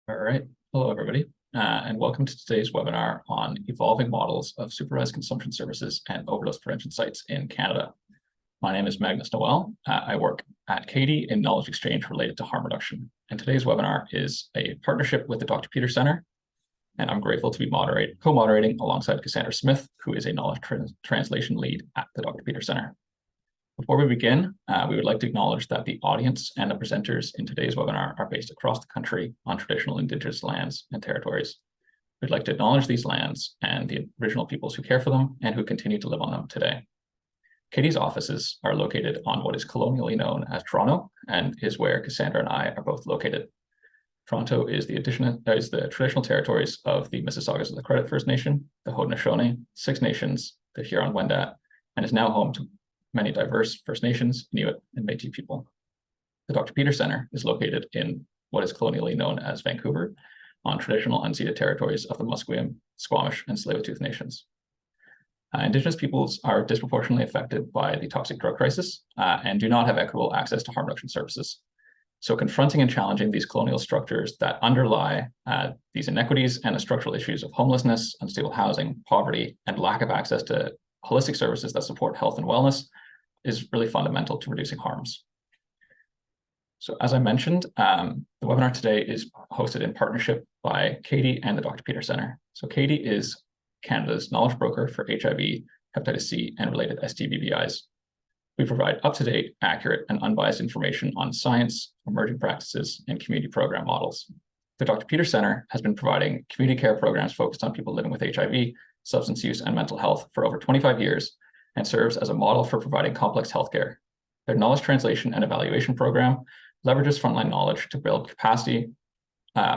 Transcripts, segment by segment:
All right. Hello, everybody, and welcome to today's webinar on evolving models of supervised consumption services and overdose prevention sites in Canada. My name is Magnus Noel. I work at Katie in knowledge exchange related to harm reduction. And today's webinar is a partnership with the Dr. Peter Center. And I'm grateful to be co-moderating alongside Cassandra Smith, who is a knowledge translation lead at the Dr. Peter Center. Before we begin, we would like to acknowledge that the audience and the presenters in today's webinar are based across the country on traditional Indigenous lands and territories. We'd like to acknowledge these lands and the original peoples who care for them and who continue to live on them today. Katie's offices are located on what is colonially known as Toronto, and is where Cassandra and I are both located. Toronto is the traditional territories of the Mississaugas of the Credit First Nation, the Haudenosaunee, Six Nations, the Huron-Wendat, and is now home to many diverse First Nations, Inuit, and Métis people. The Dr. Peter Center is located in what is colonially known as Vancouver, on traditional unceded territories of the Musqueam, Squamish, and Tsleil-Waututh nations. Indigenous peoples are disproportionately affected by the toxic drug crisis and do not have equitable access to harm reduction services. So confronting and challenging these colonial structures that underlie these inequities and the structural issues of homelessness, unstable housing, poverty, and lack of access to holistic services that support health and wellness is really fundamental to reducing harms. So as I mentioned, the webinar today is hosted in partnership by Katie and the Dr. Peter Center. So Katie is Canada's knowledge broker for HIV, hepatitis C, and related STBBIs. We provide up-to-date, accurate, and unbiased information on science, emerging practices, and community program models. The Dr. Peter Center has been providing community care programs focused on people living with HIV, substance use, and mental health for over 25 years, and serves as a model for providing complex healthcare. Their knowledge translation and evaluation program leverages frontline knowledge to build capacity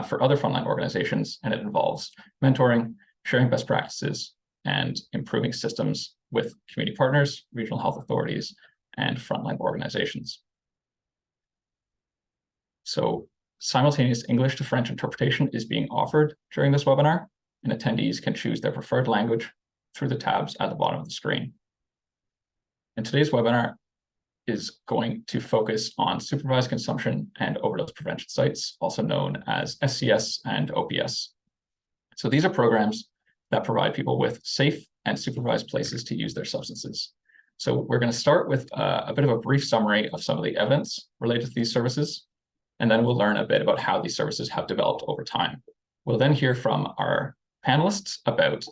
for other frontline organizations, and it involves mentoring, sharing best practices, and improving systems with community partners, regional health authorities, and frontline organizations. So simultaneous English to French interpretation is being offered during this webinar, and attendees can choose their preferred language through the tabs at the bottom of the screen. And today's webinar is going to focus on supervised consumption and overdose prevention sites, also known as SCS and OPS. So these are programs that provide people with safe and supervised places to use their substances. So we're going to start with a bit of a brief summary of some of the evidence related to these services, and then we'll learn a bit about how these services have developed over time. We'll then hear from our panelists about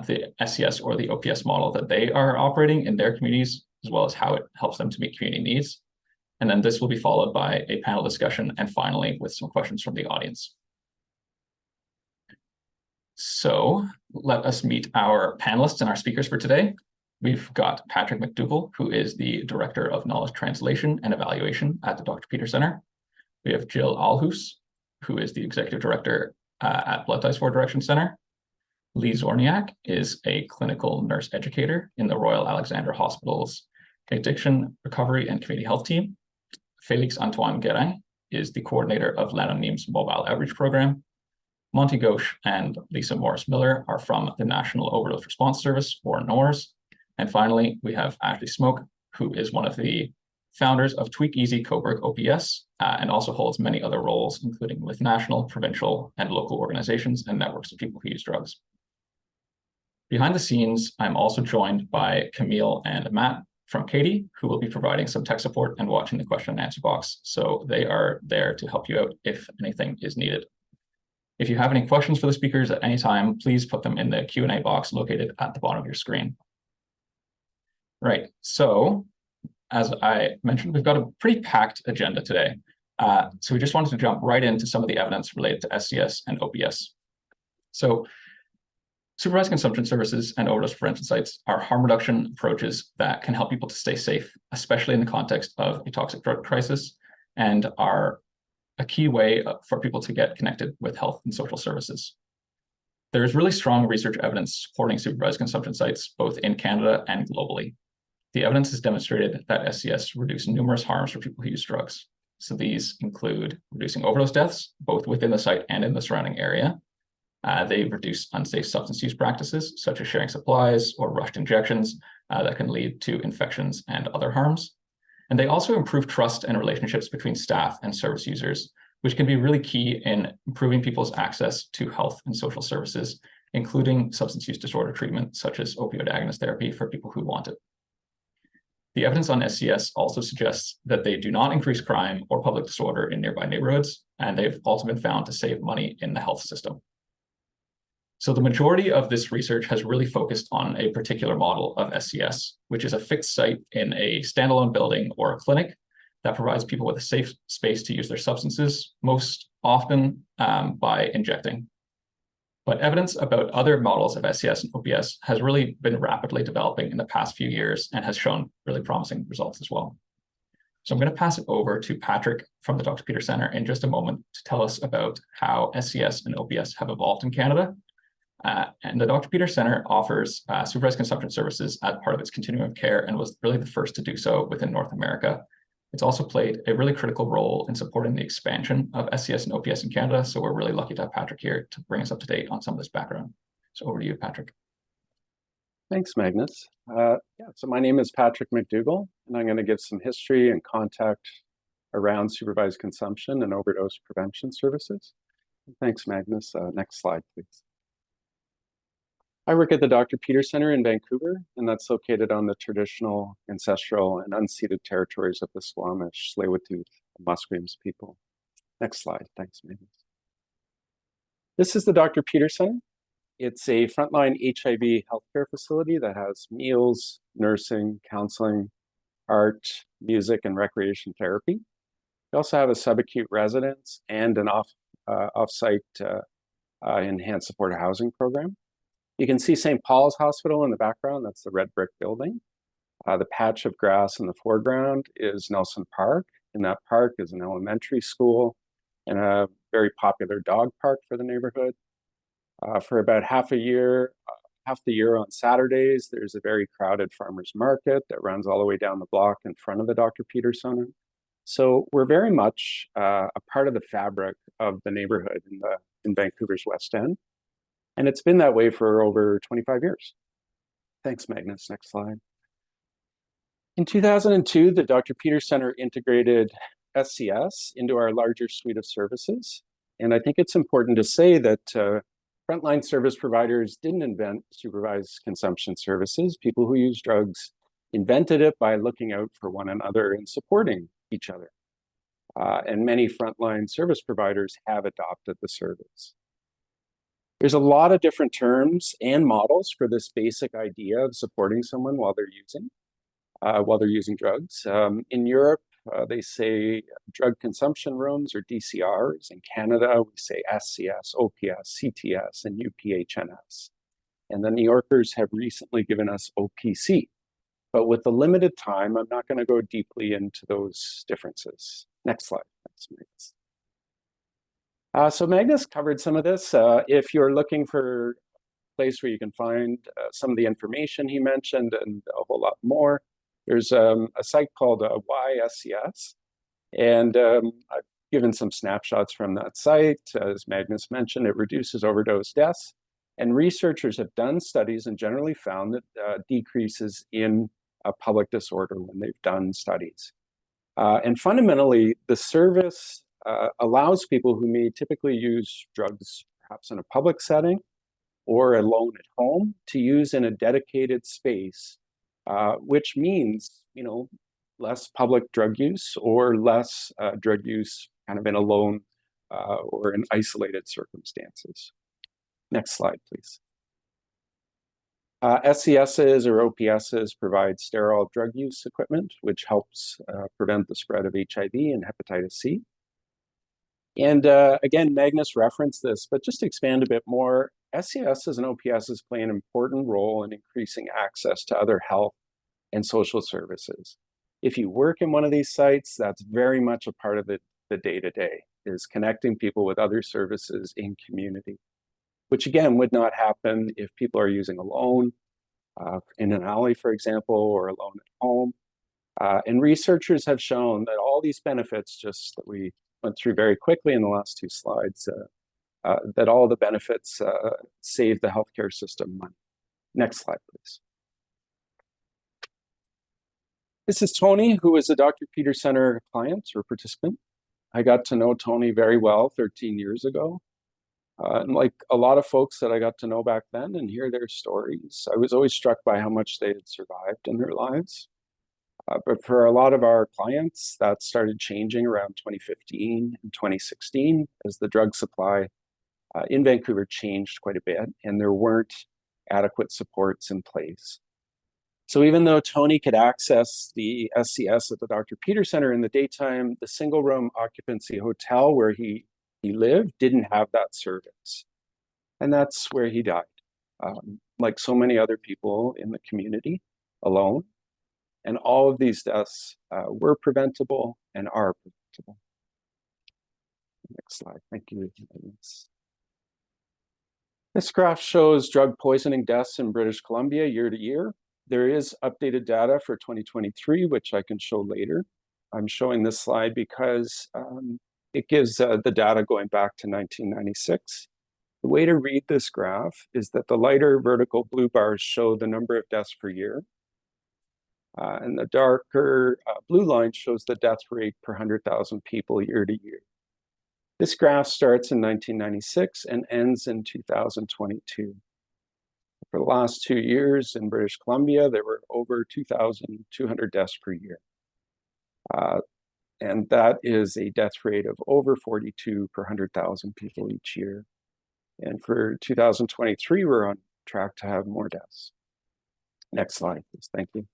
the SCS or the OPS model that they are operating in their communities, as well as how it helps them to meet community needs. And then this will be followed by a panel discussion, and finally with some questions from the audience. So let us meet our panelists and our speakers for today. We've got Patrick McDougall, who is the Director of Knowledge Translation and Evaluation at the Dr. Peter Center. We have Jill Alhus, who is the Executive Director at Blood Ties for Direction Center. Lee Zorniak is a clinical nurse educator in the Royal Alexandra Hospital's Addiction Recovery and Community Health Team. Félix Antoine Guérin is the coordinator of l'Anonyme's Mobile Outreach Program. Monty Ghosh and Lisa Morris-Miller are from the National Overdose Response Service, or NORS. And finally, we have Ashley Smoke, who is one of the founders of Tweak Easy Coburg OPS, and also holds many other roles, including with national, provincial, and local organizations and networks of people who use drugs. Behind the scenes, I'm also joined by Camille and Matt from Katie, who will be providing some tech support and watching the question and answer box. So they are there to help you out if anything is needed. If you have any questions for the speakers at any time, please put them in the Q&A box located at the bottom of your screen. Right, so as I mentioned, we've got a pretty packed agenda today. So we just wanted to jump right into some of the evidence related to SCS and OPS. So supervised consumption services and overdose prevention sites are harm reduction approaches that can help people to stay safe, especially in the context of a toxic drug crisis, and are a key way for people to get connected with health and social services. There is really strong research evidence supporting supervised consumption sites, both in Canada and globally. The evidence has demonstrated that SCS reduce numerous harms for people who use drugs. So these include reducing overdose deaths, both within the site and in the surrounding area. They reduce unsafe substance use practices, such as sharing supplies or rushed injections that can lead to infections and other harms. And they also improve trust and relationships between staff and service users which can be really key in improving people's access to health and social services, including substance use disorder treatment, such as opioid agonist therapy for people who want it. The evidence on SCS also suggests that they do not increase crime or public disorder in nearby neighborhoods, and they've also been found to save money in the health system. So the majority of this research has really focused on a particular model of SCS, which is a fixed site in a standalone building or a clinic that provides people with a safe space to use their substances, most often by injecting. But evidence about other models of SCS and OPS has really been rapidly developing in the past few years and has shown really promising results as well. So I'm going to pass it over to Patrick from the Dr. Peter Center in just a moment to tell us about how SCS and OPS have evolved in Canada. And the Dr. Peter Center offers supervised consumption services as part of its continuum of care and was really the first to do so within North America. It's also played a really critical role in supporting the expansion of SCS and OPS in Canada. So we're really lucky to have Patrick here to bring us up to date on some of this background. So over to you, Patrick. Thanks, Magnus. So my name is Patrick McDougall, and I'm going to give some history and context around supervised consumption and overdose prevention services. Thanks, Magnus. Next slide, please. I work at the Dr. Peter Center in Vancouver, and that's located on the traditional, ancestral, and unceded territories of the Squamish, Tsleil-Waututh, and Musqueams people. Next slide. Thanks, Magnus. This is the Dr. Peter Center. It's a frontline HIV healthcare facility that has meals, nursing, counseling, art, music, and recreation therapy. We also have a subacute residence and an off-site enhanced supported housing program. You can see St. Paul's Hospital in the background. That's the red brick building. The patch of grass in the foreground is Nelson Park. In that park is an elementary school and a very popular dog park for the neighborhood. For about half the year on Saturdays, there's a very crowded farmers market that runs all the way down the block in front of the Dr. Peter Center. So we're very much a part of the fabric of the neighborhood in Vancouver's West End. And it's been that way for over 25 years. Thanks, Magnus. Next slide. In 2002, the Dr. Peter Center integrated SCS into our larger suite of services. And I think it's important to say that frontline service providers didn't invent supervised consumption services. People who use drugs invented it by looking out for one another and supporting each other. And many frontline service providers have adopted the service. There's a lot of different terms and models for this basic idea of supporting someone while they're using drugs. In Europe, they say drug consumption rooms or DCRs. In Canada, we say SCS, OPS, CTS, and UPHNS. And the New Yorkers have recently given us OPC. But with the limited time, I'm not going to go deeply into those differences. Next slide. Thanks, Magnus. So Magnus covered some of this. If you're looking for a place where you can find some of the information he mentioned and a whole lot more, there's a site called YSCS. And I've given some snapshots from that site. As Magnus mentioned, it reduces overdose deaths. And researchers have done studies and generally found that decreases in public disorder when they've done studies. And fundamentally, the service allows people who may typically use drugs, perhaps in a public setting or alone at home, to use in a dedicated space, which means, less public drug use or less drug use kind of in alone or in isolated circumstances. Next slide, please. SCSs or OPSs provide sterile drug use equipment, which helps prevent the spread of HIV and hepatitis C. And again, Magnus referenced this, but just to expand a bit more, SCSs and OPSs play an important role in increasing access to other health and social services. If you work in one of these sites, that's very much a part of the day-to-day, is connecting people with other services in community, which again would not happen if people are using alone in an alley, for example, or alone at home. And researchers have shown that all these benefits, just that we went through very quickly in the last two slides, that all the benefits save the healthcare system money. Next slide, please. This is Tony, who is a Dr. Peter Center client or participant. I got to know Tony very well 13 years ago. And like a lot of folks that I got to know back then and hear their stories, I was always struck by how much they had survived in their lives. But for a lot of our clients, that started changing around 2015 and 2016 as the drug supply in Vancouver changed quite a bit and there weren't adequate supports in place. So even though Tony could access the SCS at the Dr. Peter Center in the daytime, the single room occupancy hotel where he lived didn't have that service. And that's where he died, like so many other people in the community, alone. And all of these deaths were preventable and are preventable. Next slide, thank you. This graph shows drug poisoning deaths in British Columbia year to year. There is updated data for 2023, which I can show later. I'm showing this slide because it gives the data going back to 1996. The way to read this graph is that the lighter vertical blue bars show the number of deaths per year. And the darker blue line shows the death rate per 100,000 people year to year. This graph starts in 1996 and ends in 2022. For the last 2 years in British Columbia, there were over 2,200 deaths per year. And that is a death rate of over 42 per 100,000 people each year. And for 2023, we're on track to have more deaths. Next slide, please. Thank you.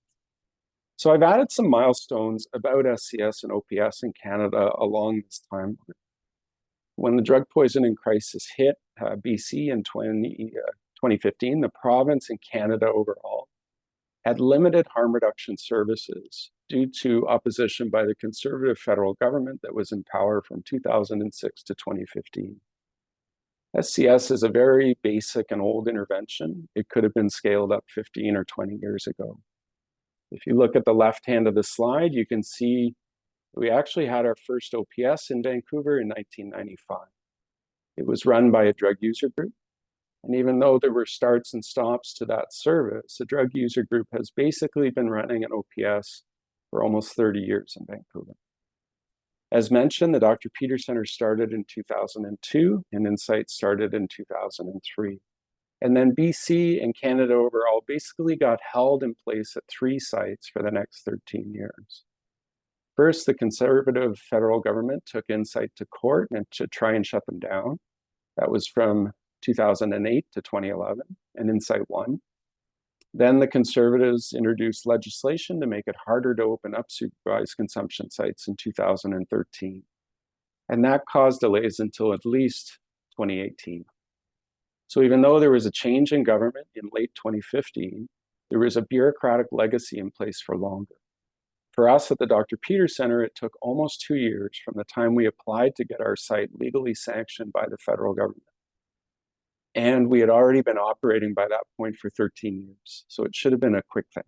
So I've added some milestones about SCS and OPS in Canada along this timeline. When the drug poisoning crisis hit BC in 2015, the province and Canada overall had limited harm reduction services due to opposition by the Conservative federal government that was in power from 2006 to 2015. SCS is a very basic and old intervention. It could have been scaled up 15 or 20 years ago. If you look at the left hand of the slide, you can see we actually had our first OPS in Vancouver in 1995. It was run by a drug user group. And even though there were starts and stops to that service, the drug user group has basically been running an OPS for almost 30 years in Vancouver. As mentioned, the Dr. Peter Center started in 2002 and Insight started in 2003. And then BC and Canada overall basically got held in place at 3 sites for the next 13 years. First, the Conservative federal government took Insight to court and to try and shut them down. That was from 2008 to 2011, and Insight won. Then the Conservatives introduced legislation to make it harder to open up supervised consumption sites in 2013. And that caused delays until at least 2018. So even though there was a change in government in late 2015, there was a bureaucratic legacy in place for longer. For us at the Dr. Peter Center, it took almost 2 years from the time we applied to get our site legally sanctioned by the federal government. And we had already been operating by that point for 13 years, so it should have been a quick thing.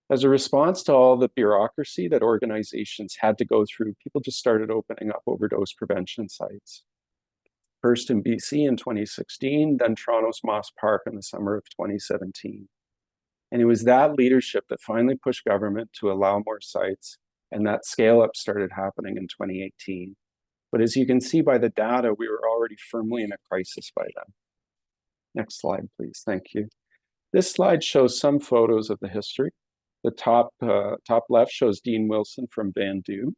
As a response to all the bureaucracy that organizations had to go through, people just started opening up overdose prevention sites. First in BC in 2016, then Toronto's Moss Park in the summer of 2017. And it was that leadership that finally pushed government to allow more sites, and that scale up started happening in 2018. But as you can see by the data, we were already firmly in a crisis by then. Next slide, please. Thank you. This slide shows some photos of the history. The top left shows Dean Wilson from Van Du.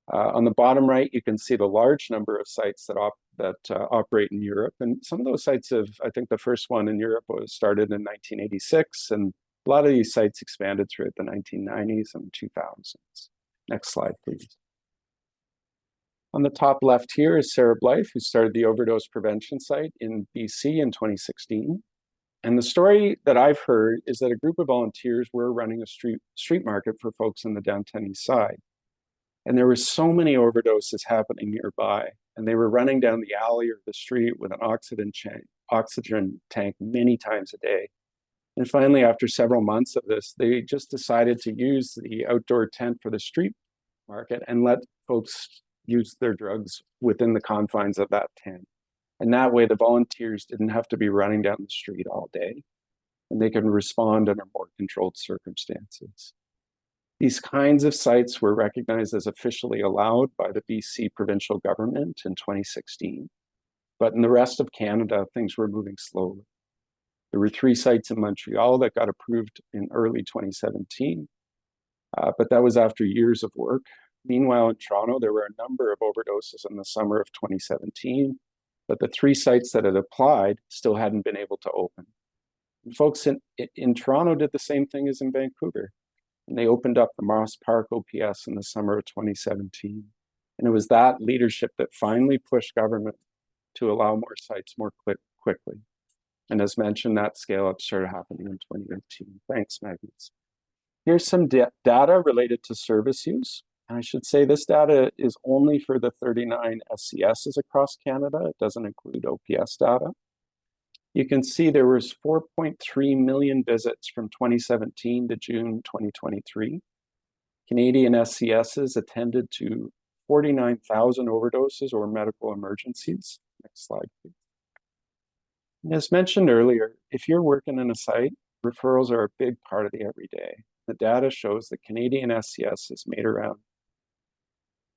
On the bottom right, you can see the large number of sites that operate in Europe. And some of those sites have, I think the first one in Europe was started in 1986. And a lot of these sites expanded throughout the 1990s and 2000s. Next slide, please. On the top left here is Sarah Blythe, who started the Overdose Prevention Site in BC in 2016. And the story that I've heard is that a group of volunteers were running a street market for folks in the downtown east side. And there were so many overdoses happening nearby, and they were running down the alley or the street with an oxygen tank many times a day. And finally, after several months of this, they just decided to use the outdoor tent for the street market and let folks use their drugs within the confines of that tent. And that way, the volunteers didn't have to be running down the street all day, and they can respond under more controlled circumstances. These kinds of sites were recognized as officially allowed by the BC provincial government in 2016. But in the rest of Canada, things were moving slowly. There were 3 sites in Montreal that got approved in early 2017, but that was after years of work. Meanwhile, in Toronto, there were a number of overdoses in the summer of 2017, but the 3 sites that had applied still hadn't been able to open. And folks in Toronto did the same thing as in Vancouver, and they opened up the Moss Park OPS in the summer of 2017. And it was that leadership that finally pushed government to allow more sites more quickly. And as mentioned, that scale up started happening in 2018. Thanks, Magnus. Here's some data related to service use. And I should say this data is only for the 39 SCSs across Canada. It doesn't include OPS data. You can see there was 4.3 million visits from 2017 to June 2023. Canadian SCSs attended to 49,000 overdoses or medical emergencies. Next slide, please. As mentioned earlier, if you're working in a site, referrals are a big part of the everyday. The data shows that Canadian SCS has made around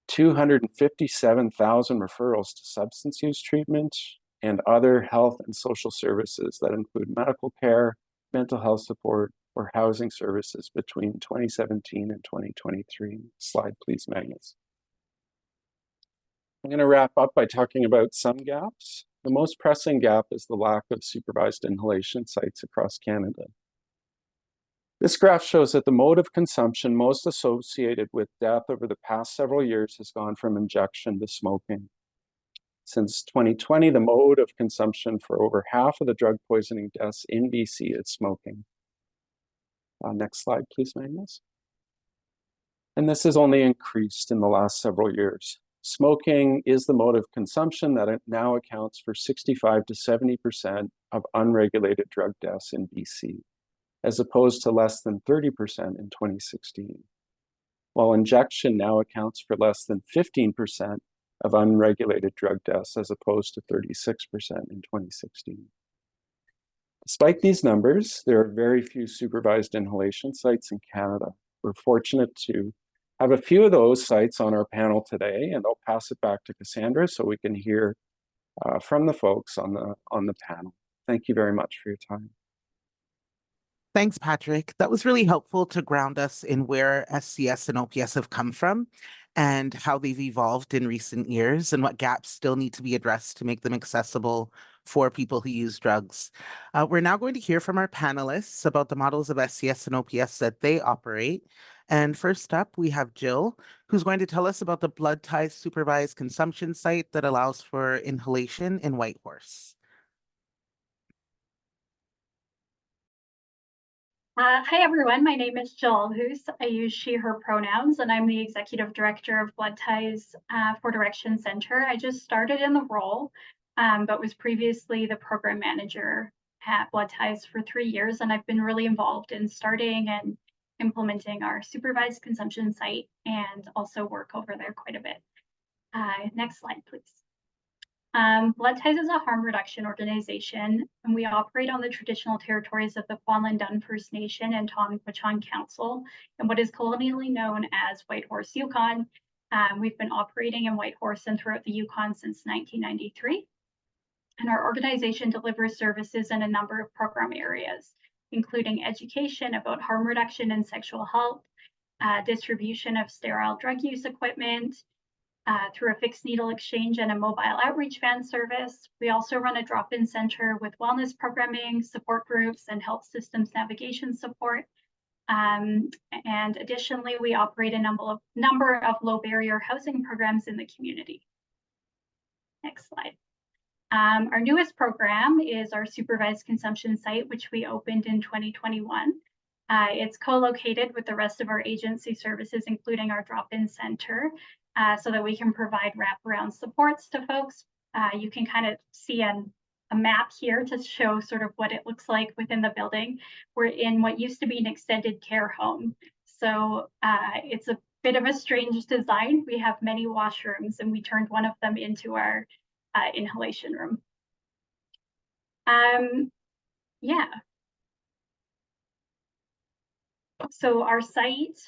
257,000 referrals to substance use treatment and other health and social services that include medical care, mental health support, or housing services between 2017 and 2023. Slide, please, Magnus. I'm going to wrap up by talking about some gaps. The most pressing gap is the lack of supervised inhalation sites across Canada. This graph shows that the mode of consumption most associated with death over the past several years has gone from injection to smoking. Since 2020, the mode of consumption for over half of the drug poisoning deaths in BC is smoking. Next slide, please, Magnus. And this has only increased in the last several years. Smoking is the mode of consumption that it now accounts for 65 to 70% of unregulated drug deaths in BC, as opposed to less than 30% in 2016, while injection now accounts for less than 15% of unregulated drug deaths, as opposed to 36% in 2016. Despite these numbers, there are very few supervised inhalation sites in Canada. We're fortunate to have a few of those sites on our panel today, and I'll pass it back to Cassandra so we can hear from the folks on the panel. Thank you very much for your time. Thanks, Patrick. That was really helpful to ground us in where SCS and OPS have come from and how they've evolved in recent years and what gaps still need to be addressed to make them accessible for people who use drugs. We're now going to hear from our panelists about the models of SCS and OPS that they operate. And first up, we have Jill, who's going to tell us about the Blood Ties Supervised Consumption Site that allows for inhalation in Whitehorse. Hi, everyone. My name is Jill Hoos. I use she, her pronouns, and I'm the Executive Director of Blood Ties for Direction Center. I just started in the role, but was previously the program manager at Blood Ties for 3 years, and I've been really involved in starting and implementing our supervised consumption site and also work over there quite a bit. Next slide, please. Blood Ties is a harm reduction organization, and we operate on the traditional territories of the Kwanlin-Dun First Nation and Tonquachon Council in what is colonially known as Whitehorse, Yukon. We've been operating in Whitehorse and throughout the Yukon since 1993. And our organization delivers services in a number of program areas, including education about harm reduction and sexual health, distribution of sterile drug use equipment, through a fixed needle exchange and a mobile outreach van service. We also run a drop-in center with wellness programming, support groups, and health systems navigation support. And additionally, we operate a number of low barrier housing programs in the community. Next slide. Our newest program is our supervised consumption site, which we opened in 2021. It's co-located with the rest of our agency services, including our drop-in center, so that we can provide wraparound supports to folks. You can kind of see a map here to show sort of what it looks like within the building. We're in what used to be an extended care home. So it's a bit of a strange design. We have many washrooms, and we turned one of them into our inhalation room. Yeah. So our site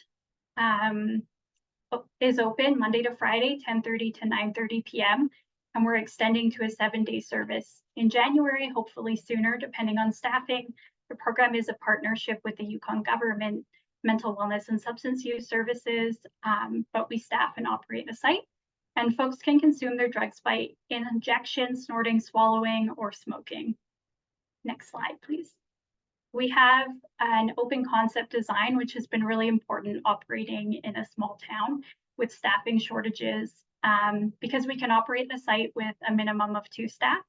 is open Monday to Friday, 10:30 to 9:30 p.m. And we're extending to a 7-day service in January, hopefully sooner, depending on staffing. The program is a partnership with the Yukon government, mental wellness and substance use services, but we staff and operate the site. And folks can consume their drugs by injection, snorting, swallowing, or smoking. Next slide, please. We have an open concept design, which has been really important operating in a small town with staffing shortages, because we can operate the site with a minimum of 2 staff,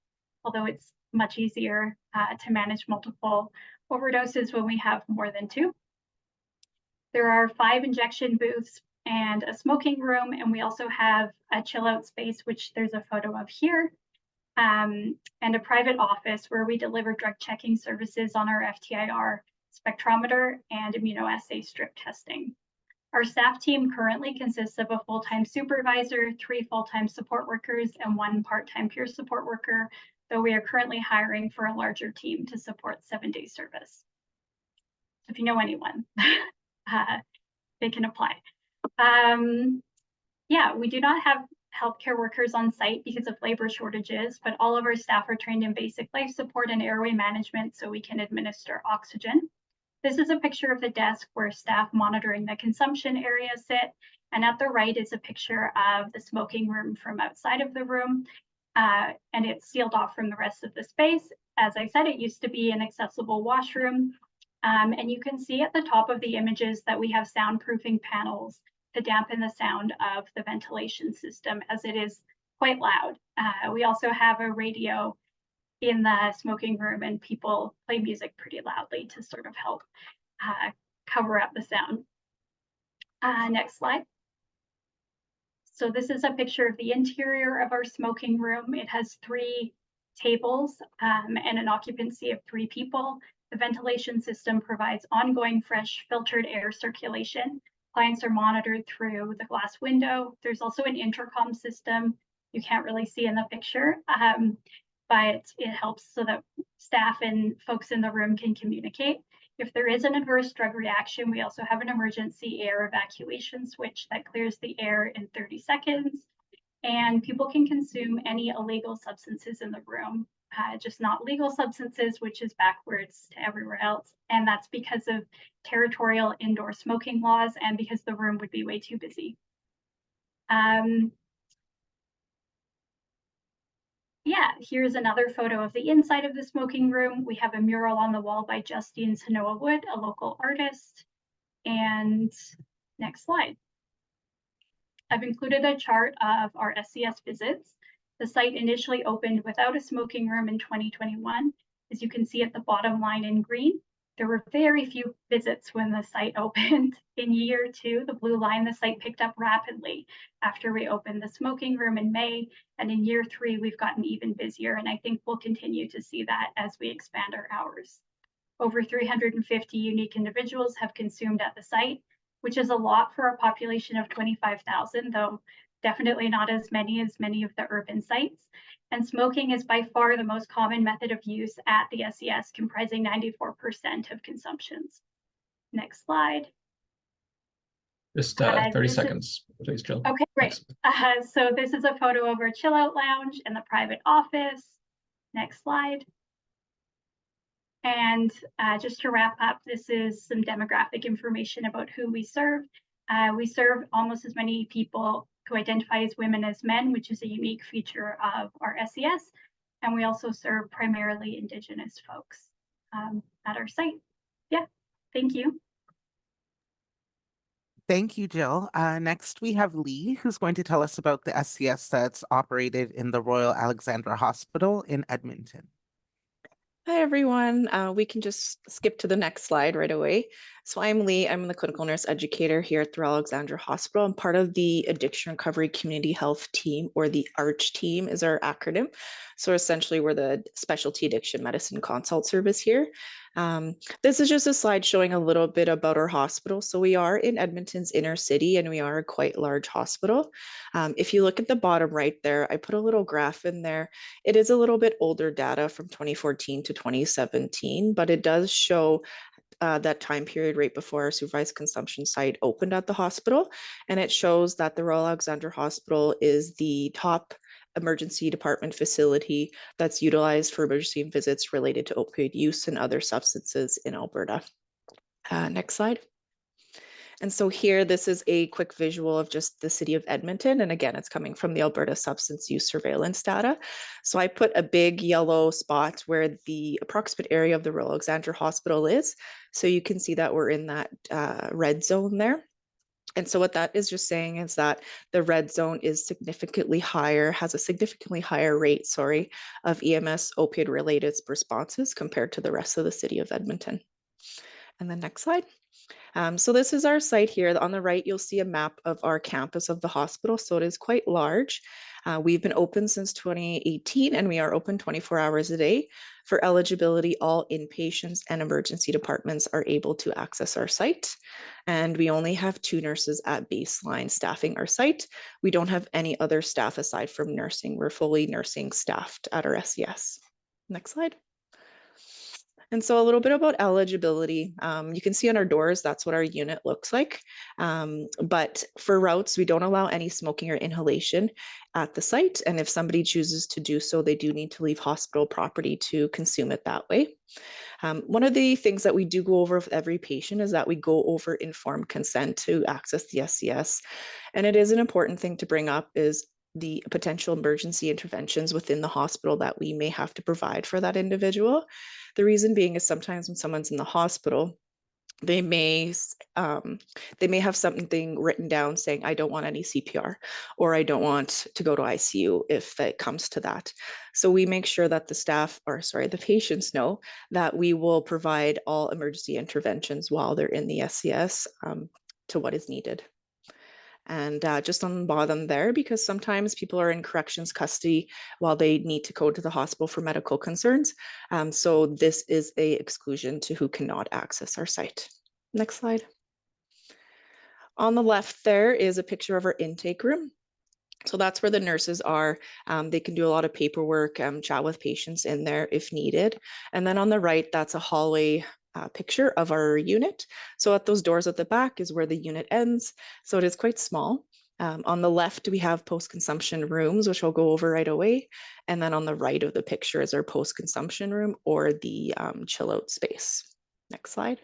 although it's much easier to manage multiple overdoses when we have more than 2. There are 5 injection booths and a smoking room, and we also have a chill out space, which there's a photo of here. And a private office where we deliver drug checking services on our FTIR spectrometer and immunoassay strip testing. Our staff team currently consists of a full-time supervisor, 3 full-time support workers, and 1 part-time peer support worker, though we are currently hiring for a larger team to support 7-day service. If you know anyone, they can apply. Yeah, we do not have healthcare workers on site because of labor shortages, but all of our staff are trained in basic life support and airway management so we can administer oxygen. This is a picture of the desk where staff monitoring the consumption area sit, and at the right is a picture of the smoking room from outside of the room, and it's sealed off from the rest of the space. As I said, it used to be an accessible washroom, and you can see at the top of the images that we have soundproofing panels to dampen the sound of the ventilation system, as it is quite loud. We also have a radio in the smoking room, and people play music pretty loudly to sort of help cover up the sound. Next slide. So this is a picture of the interior of our smoking room. It has 3 tables and an occupancy of 3 people. The ventilation system provides ongoing fresh filtered air circulation. Clients are monitored through the glass window. There's also an intercom system you can't really see in the picture, but it helps so that staff and folks in the room can communicate. If there is an adverse drug reaction, we also have an emergency air evacuation switch that clears the air in 30 seconds. And people can consume any illegal substances in the room, just not legal substances, which is backwards to everywhere else. And that's because of territorial indoor smoking laws and because the room would be way too busy. Yeah, here's another photo of the inside of the smoking room. We have a mural on the wall by Justine Sanoa Wood, a local artist. And next slide. I've included a chart of our SCS visits. The site initially opened without a smoking room in 2021. As you can see at the bottom line in green, there were very few visits when the site opened. In year 2, the blue line, the site picked up rapidly after we opened the smoking room in May. And in year 3, we've gotten even busier. And I think we'll continue to see that as we expand our hours. Over 350 unique individuals have consumed at the site, which is a lot for a population of 25,000, though definitely not as many of the urban sites. And smoking is by far the most common method of use at the SCS, comprising 94% of consumptions. Next slide. Just 30 seconds, please, Jill. Okay, great. So this is a photo of our chill out lounge and the private office. Next slide. And just to wrap up, this is some demographic information about who we serve. We serve almost as many people who identify as women as men, which is a unique feature of our SCS. And we also serve primarily Indigenous folks at our site. Yeah, thank you. Thank you, Jill. Next, we have Lee, who's going to tell us about the SCS that's operated in the Royal Alexandra Hospital in Edmonton. Hi, everyone. We can just skip to the next slide right away. So I'm Lee. I'm the clinical nurse educator here at the Royal Alexandra Hospital. I'm part of the Addiction Recovery Community Health Team, or the ARCH team is our acronym. So essentially, we're the specialty addiction medicine consult service here. This is just a slide showing a little bit about our hospital. So we are in Edmonton's inner city, and we are a quite large hospital. If you look at the bottom right there, I put a little graph in there. It is a little bit older data from 2014 to 2017, but it does show that time period right before our supervised consumption site opened at the hospital. And it shows that the Royal Alexandra Hospital is the top emergency department facility that's utilized for emergency visits related to opioid use and other substances in Alberta. Next slide. And so here, this is a quick visual of just the city of Edmonton. And again, it's coming from the Alberta Substance Use Surveillance data. So I put a big yellow spot where the approximate area of the Royal Alexandra Hospital is. So you can see that we're in that red zone there. And so what that is just saying is that the red zone is significantly higher, has a significantly higher rate, of EMS opioid-related responses compared to the rest of the city of Edmonton. And then next slide. So this is our site here. On the right, you'll see a map of our campus of the hospital. So it is quite large. We've been open since 2018, and we are open 24 hours a day. For eligibility, all inpatients and emergency departments are able to access our site. And we only have 2 nurses at baseline staffing our site. We don't have any other staff aside from nursing. We're fully nursing staffed at our SCS. Next slide. And so a little bit about eligibility. You can see on our doors, that's what our unit looks like. But for routes, we don't allow any smoking or inhalation at the site. And if somebody chooses to do so, they do need to leave hospital property to consume it that way. One of the things that we do go over with every patient is that we go over informed consent to access the SCS. And it is an important thing to bring up is the potential emergency interventions within the hospital that we may have to provide for that individual. The reason being is sometimes when someone's in the hospital, they may have something written down saying, I don't want any CPR, or I don't want to go to ICU if it comes to that. So we make sure that the patients know that we will provide all emergency interventions while they're in the SCS to what is needed. And just on the bottom there, because sometimes people are in corrections custody while they need to go to the hospital for medical concerns. So this is an exclusion to who cannot access our site. Next slide. On the left there is a picture of our intake room. So that's where the nurses are. They can do a lot of paperwork, chat with patients in there if needed. And then on the right, that's a hallway picture of our unit. So at those doors at the back is where the unit ends. So it is quite small. On the left, we have post-consumption rooms, which I'll go over right away. And then on the right of the picture is our post-consumption room or the chill out space. Next slide.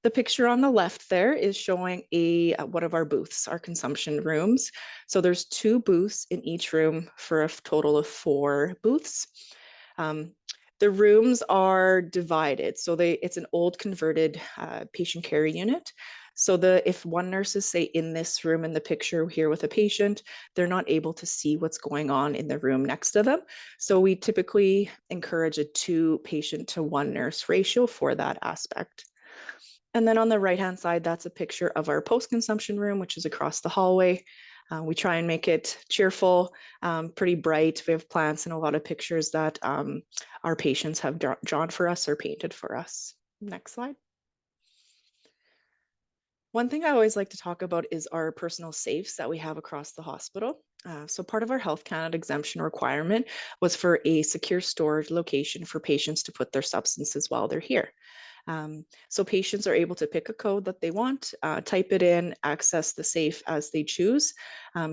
The picture on the left there is showing one of our booths, our consumption rooms. So there's 2 booths in each room for a total of 4 booths. The rooms are divided. So it's an old converted patient care unit. So if one nurse is, say, in this room in the picture here with a patient, they're not able to see what's going on in the room next to them. So we typically encourage a 2 patient to 1 nurse ratio for that aspect. And then on the right-hand side, that's a picture of our post-consumption room, which is across the hallway. We try and make it cheerful, pretty bright. We have plants and a lot of pictures that our patients have drawn for us or painted for us. Next slide. One thing I always like to talk about is our personal safes that we have across the hospital. So part of our Health Canada exemption requirement was for a secure storage location for patients to put their substances while they're here. So patients are able to pick a code that they want, type it in, access the safe as they choose.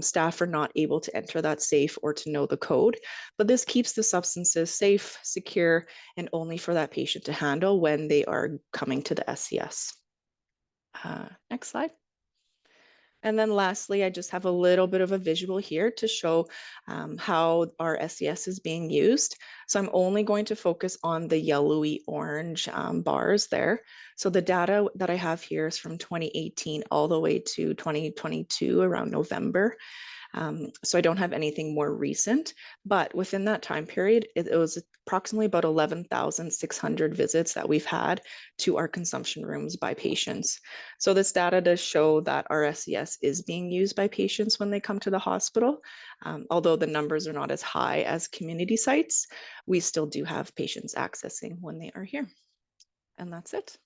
Staff are not able to enter that safe or to know the code, but this keeps the substances safe, secure, and only for that patient to handle when they are coming to the SCS. Next slide. And then lastly, I just have a little bit of a visual here to show how our SCS is being used. So I'm only going to focus on the yellowy orange bars there. So the data that I have here is from 2018 all the way to 2022 around November. So I don't have anything more recent, but within that time period, it was approximately about 11,600 visits that we've had to our consumption rooms by patients. So this data does show that our SCS is being used by patients when they come to the hospital. Although the numbers are not as high as community sites, we still do have patients accessing when they are here. And that's it.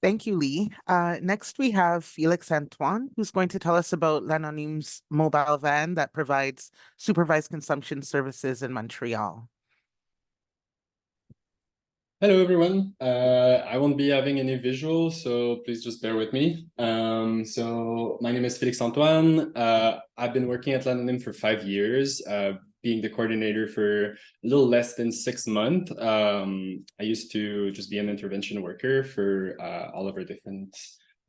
Thank you, Lee. Next, we have Felix Antoine, who's going to tell us about L'Anonyme's mobile van that provides supervised consumption services in Montreal. Hello, everyone. I won't be having any visuals, so please just bear with me. So my name is Félix Antoine. I've been working at Lanonym for 5 years, being the coordinator for a little less than 6 months. I used to just be an intervention worker for all of our different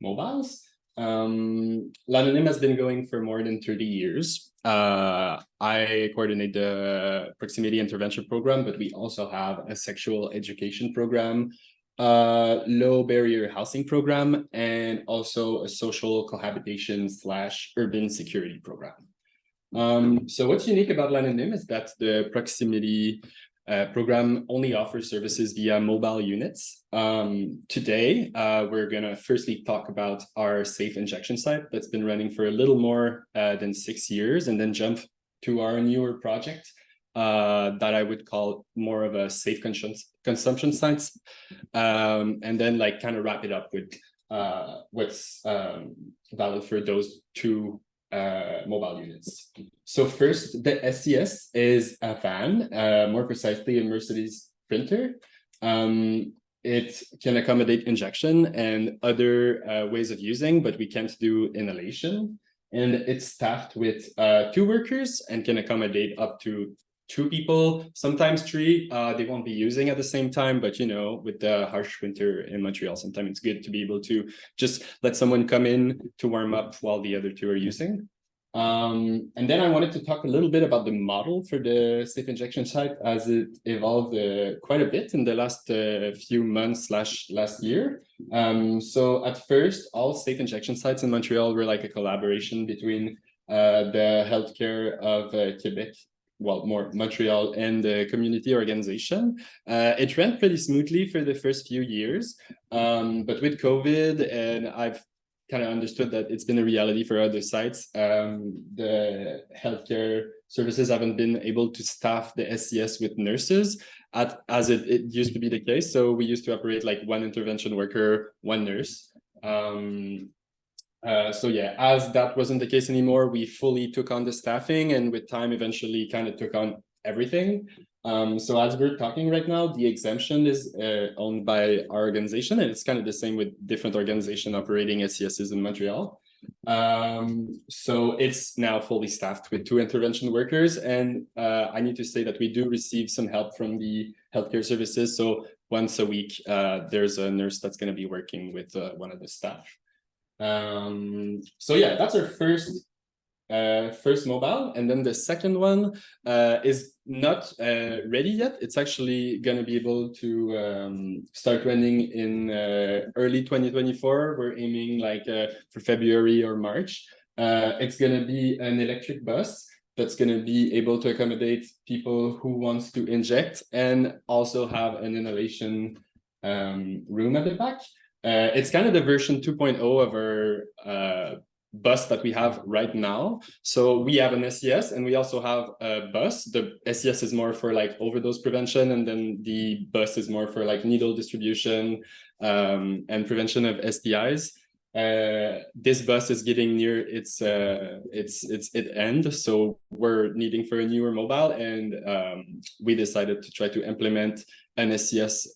mobiles. Lanonym has been going for more than 30 years. I coordinate the proximity intervention program, but we also have a sexual education program, low barrier housing program, and also a social cohabitation / urban security program. So what's unique about Lanonym is that the proximity program only offers services via mobile units. Today, we're going to firstly talk about our safe injection site that's been running for a little more than 6 years, and then jump to our newer project that I would call more of a safe consumption sites, and then like kind of wrap it up with what's valid for those two mobile units. So first, the SCS is a van, more precisely a Mercedes Sprinter. It can accommodate injection and other ways of using, but we can't do inhalation. And it's staffed with 2 workers and can accommodate up to 2 people, sometimes 3. They won't be using at the same time, but you know, with the harsh winter in Montreal, sometimes it's good to be able to just let someone come in to warm up while the other 2 are using. And then I wanted to talk a little bit about the model for the safe injection site, as it evolved quite a bit in the last few months / last year. So at first, all safe injection sites in Montreal were like a collaboration between the healthcare of Quebec, well, more Montreal, and the community organization. It ran pretty smoothly for the first few years, but with COVID, and I've kind of understood that it's been a reality for other sites, the healthcare services haven't been able to staff the SCS with nurses as it used to be the case. So we used to operate like 1 intervention worker, 1 nurse. So yeah, as that wasn't the case anymore, we fully took on the staffing, and with time eventually kind of took on everything. So as we're talking right now, the exemption is owned by our organization, and it's kind of the same with different organizations operating SCSs in Montreal. So it's now fully staffed with 2 intervention workers, and I need to say that we do receive some help from the healthcare services. So once a week, there's a nurse that's going to be working with one of the staff. So yeah, that's our first mobile, and then the second one is not ready yet. It's actually going to be able to start running in early 2024. We're aiming like for February or March. It's going to be an electric bus that's going to be able to accommodate people who wants to inject and also have an inhalation room at the back. It's kind of the version 2.0 of our bus that we have right now. So we have an SCS and we also have a bus. The SCS is more for like overdose prevention, and then the bus is more for like needle distribution and prevention of STIs. This bus is getting near its end, so we're needing for a newer mobile, and we decided to try to implement an SCS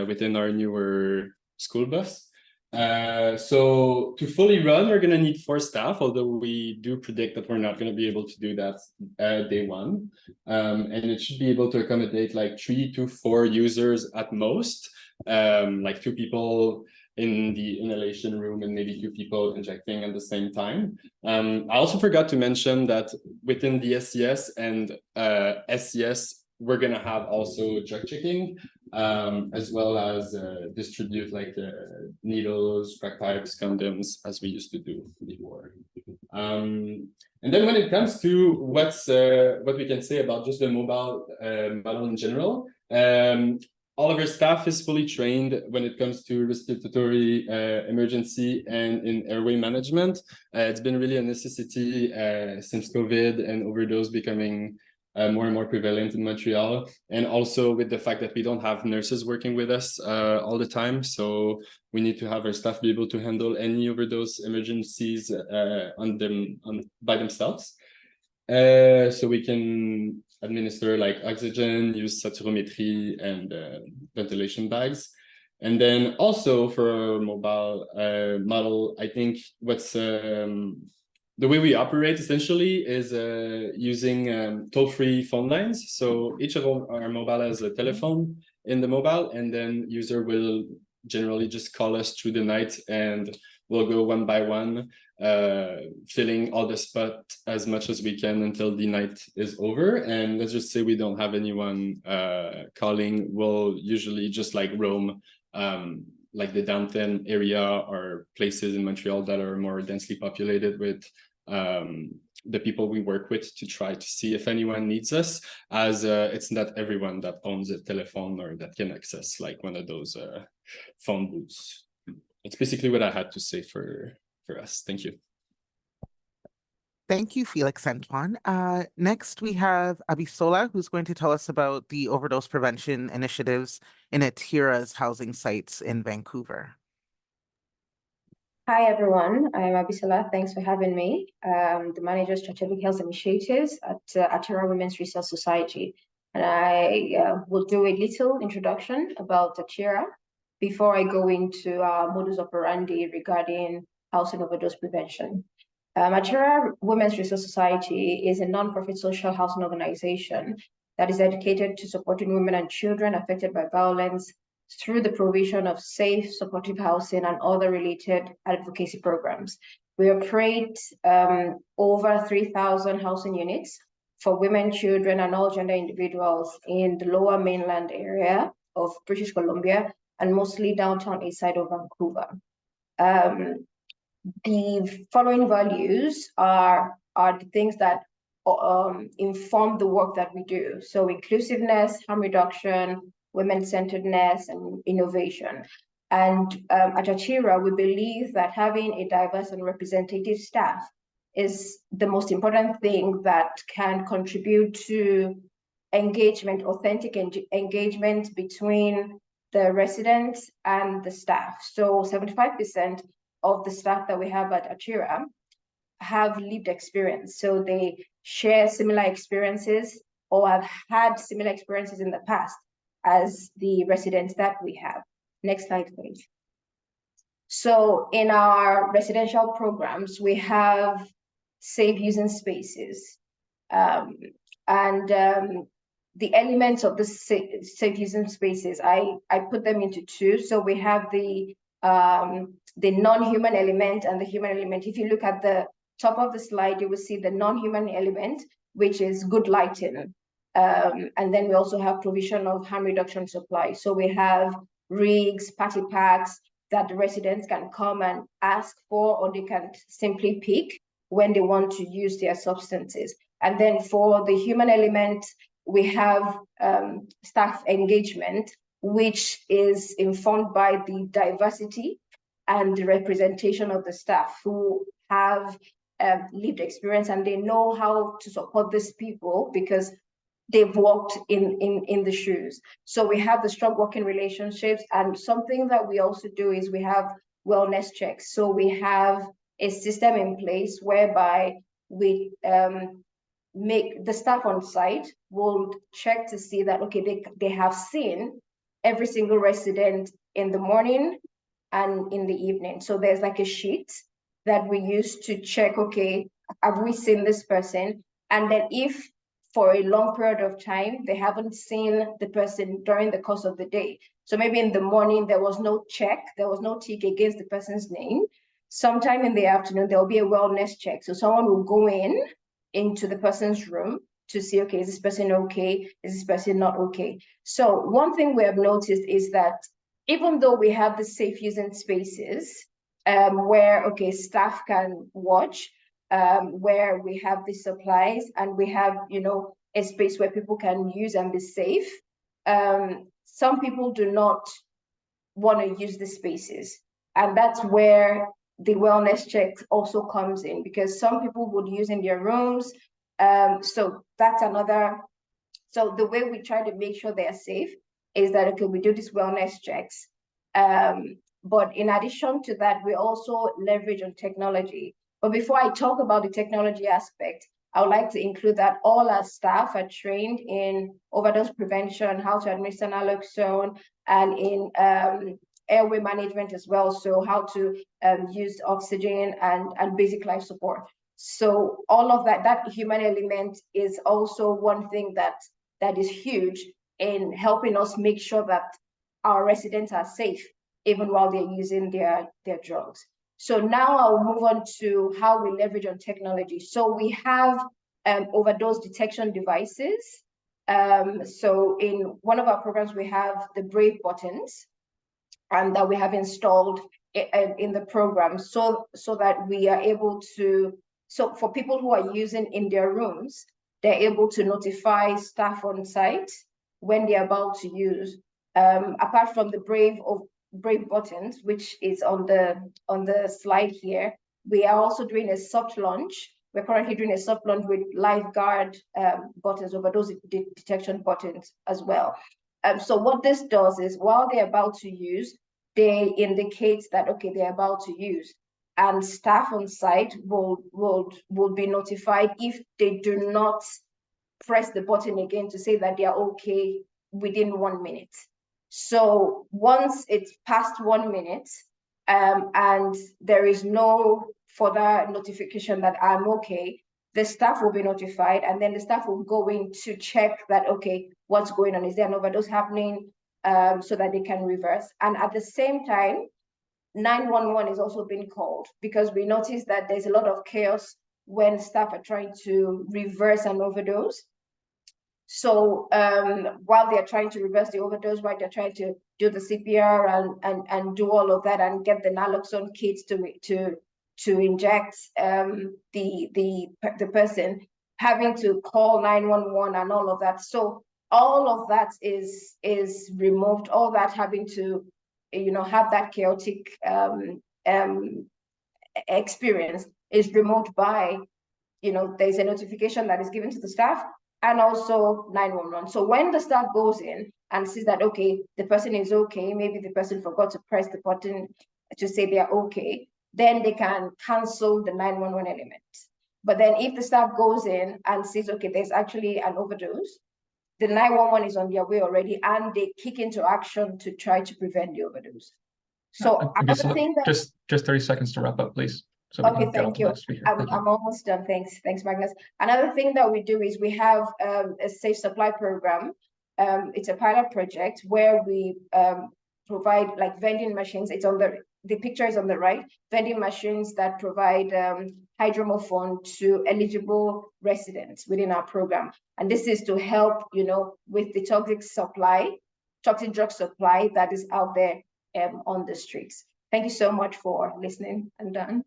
within our newer school bus. So to fully run, we're going to need 4 staff, although we do predict that we're not going to be able to do that day one. And it should be able to accommodate like 3 to 4 users at most, like 2 people in the inhalation room and maybe 2 people injecting at the same time. I also forgot to mention that within the SCS and SCS, we're going to have also drug checking, as well as distribute like needles, crack pipes, condoms, as we used to do before. And then when it comes to what we can say about just the mobile model in general, all of our staff is fully trained when it comes to respiratory emergency and in airway management. It's been really a necessity since COVID and overdose becoming more and more prevalent in Montreal, and also with the fact that we don't have nurses working with us all the time. So we need to have our staff be able to handle any overdose emergencies by themselves. So we can administer like oxygen, use saturometry and ventilation bags. And then also for our mobile model, I think what's the way we operate essentially is using toll-free phone lines. So each of our mobile has a telephone in the mobile, and then user will generally just call us through the night, and we'll go one by one, filling all the spot as much as we can until the night is over. And let's just say we don't have anyone calling, we'll usually just like roam like the downtown area or places in Montreal that are more densely populated with the people we work with to try to see if anyone needs us, as it's not everyone that owns a telephone or that can access like one of those phone booths. That's basically what I had to say for us. Thank you. Thank you, Felix Antoine. Next, we have Abisola, who's going to tell us about the overdose prevention initiatives in Atira's housing sites in Vancouver. Hi, everyone. I'm Abisola. Thanks for having me. The manager of strategic health initiatives at Atira Women's Resource Society. And I will do a little introduction about Atira before I go into our modus operandi regarding housing overdose prevention. Atira Women's Resource Society is a non-profit social housing organization that is dedicated to supporting women and children affected by violence through the provision of safe, supportive housing and other related advocacy programs. We operate over 3,000 housing units for women, children, and all gender individuals in the lower mainland area of British Columbia and mostly downtown east side of Vancouver. The following values are the things that inform the work that we do. So inclusiveness, harm reduction, women-centeredness, and innovation. And at Atira, we believe that having a diverse and representative staff is the most important thing that can contribute to engagement, authentic engagement between the residents and the staff. So 75% of the staff that we have at Atira have lived experience. So they share similar experiences or have had similar experiences in the past as the residents that we have. Next slide, please. So in our residential programs, we have safe using spaces. The elements of the safe using spaces, I put them into two. So we have the non-human element and the human element. If you look at the top of the slide, you will see the non-human element, which is good lighting. And then we also have provision of harm reduction supply. So we have rigs, party packs that the residents can come and ask for, or they can simply pick when they want to use their substances. And then for the human element, we have staff engagement, which is informed by the diversity and the representation of the staff who have lived experience, and they know how to support these people because they've walked in the shoes. So we have the strong working relationships, and something that we also do is we have wellness checks. So we have a system in place whereby we make the staff on site will check to see that, okay, they have seen every single resident in the morning and in the evening. So there's like a sheet that we use to check, okay, have we seen this person? And then if for a long period of time, they haven't seen the person during the course of the day. So maybe in the morning, there was no check, there was no tick against the person's name. Sometime in the afternoon, there'll be a wellness check. So someone will go into the person's room to see, okay, is this person okay? Is this person not okay? So one thing we have noticed is that even though we have the safe using spaces where, okay, staff can watch, where we have the supplies and we have, a space where people can use and be safe, some people do not want to use the spaces. And that's where the wellness check also comes in, because some people would use in their rooms. So that's another. So the way we try to make sure they are safe is that, okay, we do these wellness checks. But in addition to that, we also leverage on technology. But before I talk about the technology aspect, I would like to include that all our staff are trained in overdose prevention, how to administer naloxone, and in airway management as well. So how to use oxygen and basic life support. So all of that human element is also one thing that is huge in helping us make sure that our residents are safe, even while they're using their drugs. So now I'll move on to how we leverage on technology. So we have overdose detection devices. So in one of our programs, we have the Brave buttons, and that we have installed in the program, so that we are able to, so for people who are using in their rooms, they're able to notify staff on site when they're about to use. Apart from the Brave buttons, which is on the slide here, we are also doing a soft launch. We're currently doing a soft launch with lifeguard buttons, overdose detection buttons as well. So what this does is, while they're about to use, they indicate that, okay, they're about to use, and staff on site will be notified if they do not press the button again to say that they are okay within 1 minute. So once it's past 1 minute, and there is no further notification that I'm okay, the staff will be notified, and then the staff will go in to check that, okay, what's going on? Is there an overdose happening? So that they can reverse. And at the same time, 911 is also being called, because we notice that there's a lot of chaos when staff are trying to reverse an overdose. So while they're trying to reverse the overdose, while they're trying to do the CPR and do all of that and get the naloxone kits to inject the person, having to call 911 and all of that. So all of that is removed, all that having to, have that chaotic experience is removed by, there's a notification that is given to the staff, and also 911. So when the staff goes in and sees that, okay, the person is okay, maybe the person forgot to press the button to say they're okay, then they can cancel the 911 element. But then if the staff goes in and sees, okay, there's actually an overdose, the 911 is on their way already, and they kick into action to try to prevent the overdose. So another thing that just 30 seconds to wrap up, please. So okay, thank you. I'm almost done. Thanks, Magnus. Another thing that we do is we have a safe supply program. It's a pilot project where we provide like vending machines. It's on the picture is on the right. Vending machines that provide hydromophone to eligible residents within our program. And this is to help, with the toxic drug supply that is out there on the streets. Thank you so much for listening. I'm done.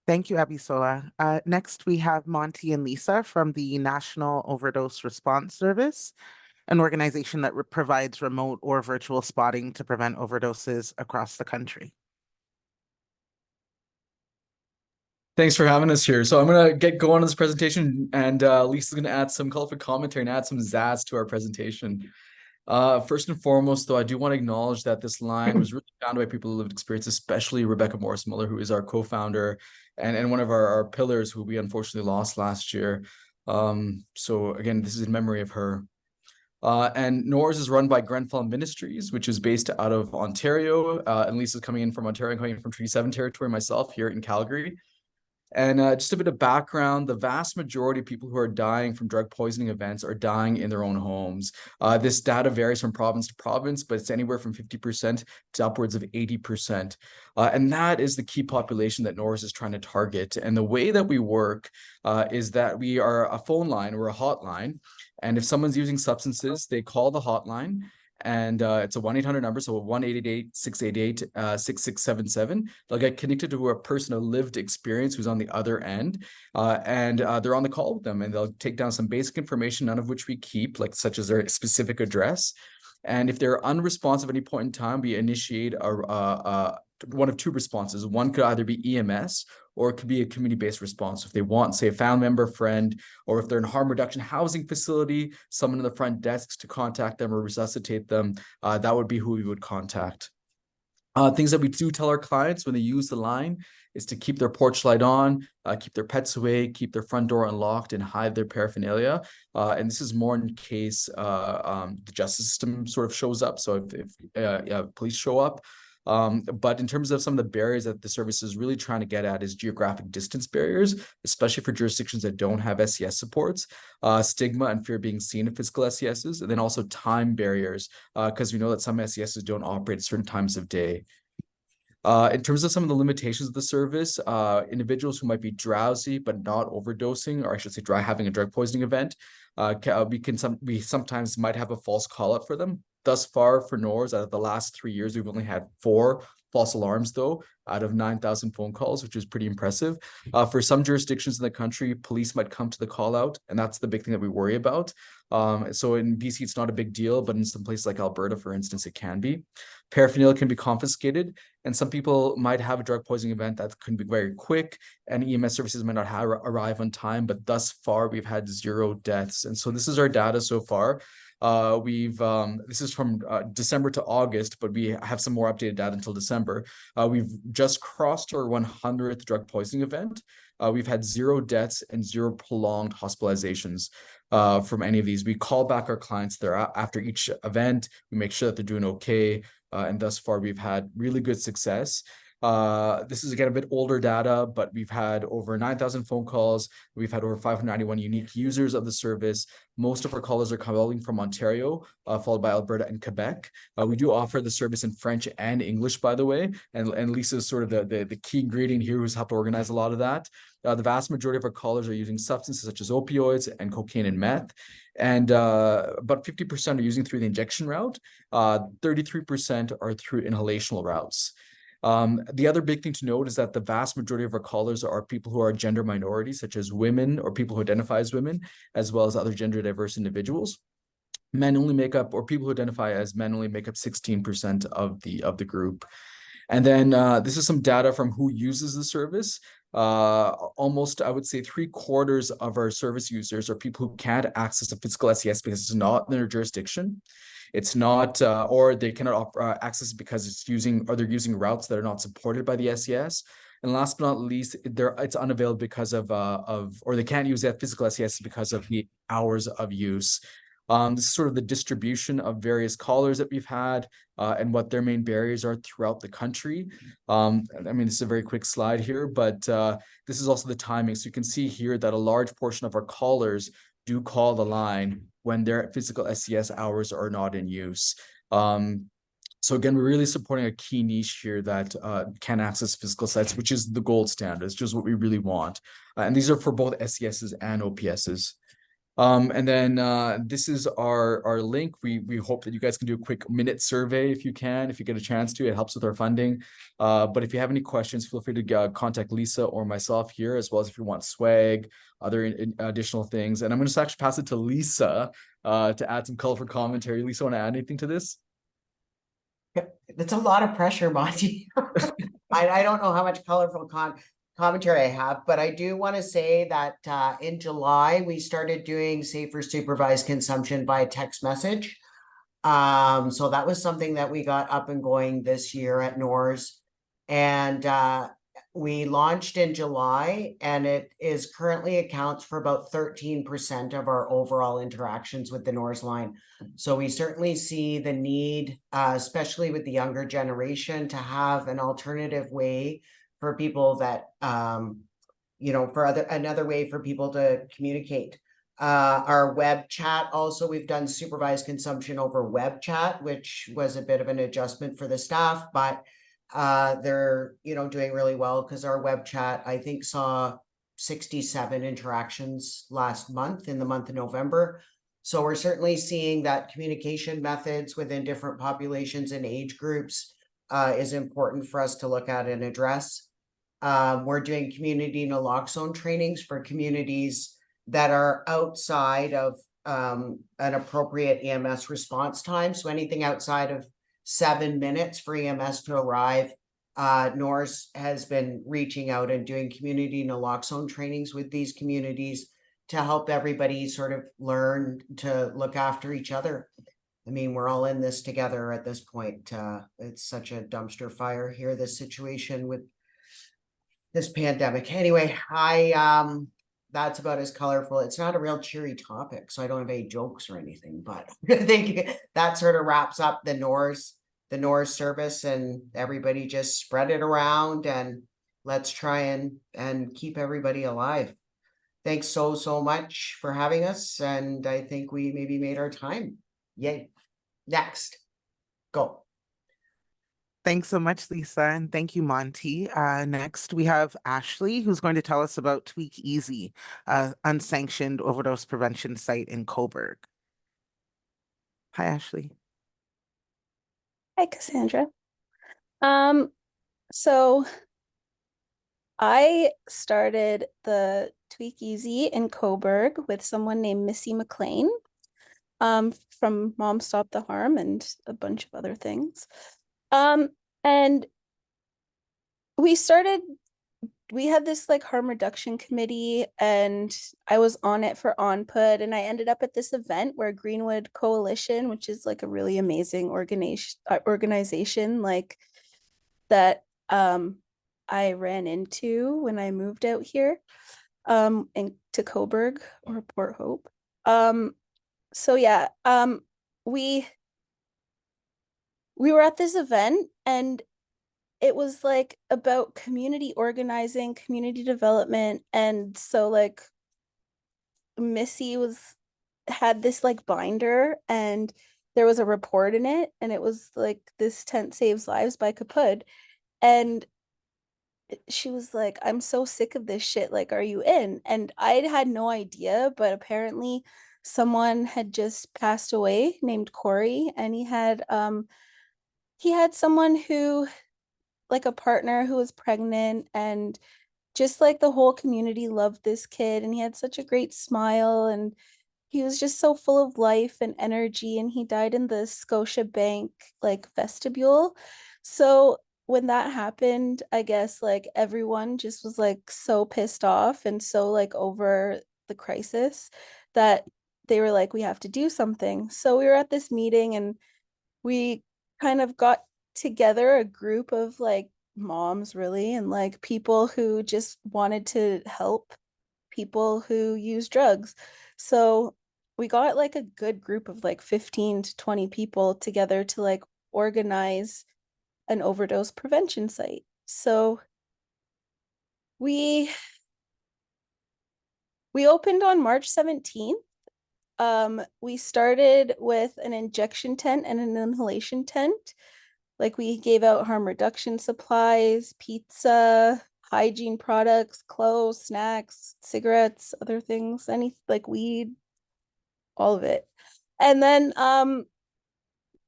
Thank you, Abisola. Next, we have Monty and Lisa from the National Overdose Response Service, an organization that provides remote or virtual spotting to prevent overdoses across the country. Thanks for having us here. So I'm going to get going on this presentation, and Lisa's going to add some colorful commentary and add some zazz to our presentation. First and foremost, though, I do want to acknowledge that this line was really founded by people who lived experience, especially Rebecca Morris-Miller, who is our co-founder and one of our pillars who we unfortunately lost last year. So again, this is in memory of her. And NORS is run by Grenfell Ministries, which is based out of Ontario. And Lisa's coming in from Ontario, coming in from Treaty 7 territory, myself here in Calgary. And just a bit of background, the vast majority of people who are dying from drug poisoning events are dying in their own homes. This data varies from province to province, but it's anywhere from 50% to upwards of 80%. And that is the key population that NORS is trying to target. And the way that we work is that we are a phone line or a hotline. And if someone's using substances, they call the hotline. And it's a 1-800 number, so 1-888-688-6677. They'll get connected to a person of lived experience who's on the other end, and they're on the call with them, and they'll take down some basic information, none of which we keep, like such as their specific address. And if they're unresponsive at any point in time, we initiate one of two responses. One could either be EMS, or it could be a community-based response. If they want, say, a family member, friend, or if they're in a harm reduction housing facility, someone in the front desks to contact them or resuscitate them, that would be who we would contact. Things that we do tell our clients when they use the line is to keep their porch light on, keep their pets away, keep their front door unlocked, and hide their paraphernalia. And this is more in case the justice system sort of shows up. So if police show up. But in terms of some of the barriers that the service is really trying to get at is geographic distance barriers, especially for jurisdictions that don't have SCS supports, stigma and fear of being seen in physical SCSs, and then also time barriers, because we know that some SCSs don't operate at certain times of day. In terms of some of the limitations of the service, individuals who might be drowsy but not overdosing, or I should say having a drug poisoning event, we sometimes might have a false call up for them. Thus far for NORS, out of the last 3 years, we've only had 4 false alarms though, out of 9,000 phone calls, which is pretty impressive. For some jurisdictions in the country, police might come to the call out, and that's the big thing that we worry about. So in BC, it's not a big deal, but in some places like Alberta, for instance, it can be. Paraphernalia can be confiscated, and some people might have a drug poisoning event that can be very quick, and EMS services might not arrive on time, but thus far we've had 0 deaths. And so this is our data so far. This is from December to August, but we have some more updated data until December. We've just crossed our 100th drug poisoning event. We've had 0 deaths and 0 prolonged hospitalizations from any of these. We call back our clients there after each event. We make sure that they're doing okay. And thus far, we've had really good success. This is again a bit older data, but we've had over 9,000 phone calls. We've had over 591 unique users of the service. Most of our callers are calling from Ontario, followed by Alberta and Quebec. We do offer the service in French and English, by the way. And Lisa is sort of the key ingredient here who's helped organize a lot of that. The vast majority of our callers are using substances such as opioids and cocaine and meth. And about 50% are using through the injection route. 33% are through inhalational routes. The other big thing to note is that the vast majority of our callers are people who are gender minorities, such as women or people who identify as women, as well as other gender diverse individuals. Men only make up, or people who identify as men only make up 16% of the group. And then this is some data from who uses the service. Almost, I would say, 3/4 of our service users are people who can't access a physical SCS because it's not in their jurisdiction. It's not, or they cannot access it because they're using routes that are not supported by the SCS. And last but not least, it's unavailable because or they can't use that physical SCS because of the hours of use. This is sort of the distribution of various callers that we've had and what their main barriers are throughout the country. I mean, this is a very quick slide here, but this is also the timing. So you can see here that a large portion of our callers do call the line when their physical SCS hours are not in use. So again, we're really supporting a key niche here that can access physical sites, which is the gold standard. It's just what we really want. And these are for both SCSs and OPSs. And then this is our link. We hope that you guys can do a quick minute survey if you get a chance to. It helps with our funding. But if you have any questions, feel free to contact Lisa or myself here, as well as if you want swag, other additional things. And I'm going to actually pass it to Lisa to add some colorful commentary. Lisa, want to add anything to this? That's a lot of pressure, Monty. I don't know how much colorful commentary I have, but I do want to say that in July, we started doing safer supervised consumption by text message. So that was something that we got up and going this year at NORS. And we launched in July, and it is currently accounts for about 13% of our overall interactions with the NORS line. So we certainly see the need, especially with the younger generation, to have an alternative way for people that, another way for people to communicate. Our web chat also, we've done supervised consumption over web chat, which was a bit of an adjustment for the staff, but they're, doing really well because our web chat, I think, saw 67 interactions last month in the month of November. So we're certainly seeing that communication methods within different populations and age groups is important for us to look at and address. We're doing community naloxone trainings for communities that are outside of an appropriate EMS response time. So anything outside of 7 minutes for EMS to arrive. NORS has been reaching out and doing community naloxone trainings with these communities to help everybody sort of learn to look after each other. I mean, we're all in this together at this point. It's such a dumpster fire here, this situation with this pandemic. Anyway, that's about as colorful. It's not a real cheery topic, so I don't have any jokes or anything, but I think that sort of wraps up the NORS service, and everybody just spread it around and let's try and keep everybody alive. Thanks so much for having us, and I think we maybe made our time. Yay. Next, go. Thanks so much, Lisa, and thank you, Monty. Next, we have Ashley, who's going to tell us about Tweak Easy, unsanctioned overdose prevention site in Cobourg. Hi, Ashley. Hi, Cassandra. So I started the Tweak Easy in Cobourg with someone named Missy McLean, from Mom Stop the Harm and a bunch of other things. And we had this like harm reduction committee, and I was on it for ONPUT, and I ended up at this event where Greenwood Coalition, which is like a really amazing organization like that I ran into when I moved out here to Cobourg or Port Hope. So yeah, we were at this event, and it was like about community organizing, community development. And so like Missy had this like binder, and there was a report in it, and it was like this tent saves lives by Kaput. And she was like, I'm so sick of this shit, like, are you in? And I had no idea, but apparently someone had just passed away named Corey, and he had someone who, like a partner who was pregnant, and just like the whole community loved this kid, and he had such a great smile, and he was just so full of life and energy, and he died in the Scotiabank like vestibule. So when that happened, I guess like everyone just was like so pissed off and so like over the crisis that they were like, we have to do something. So we were at this meeting, and we kind of got together a group of like moms really, and like people who just wanted to help people who use drugs. So we got like a good group of like 15 to 20 people together to like organize an overdose prevention site. So we opened on March 17th. We started with an injection tent and an inhalation tent. Like we gave out harm reduction supplies, pizza, hygiene products, clothes, snacks, cigarettes, other things, any like weed, all of it. And then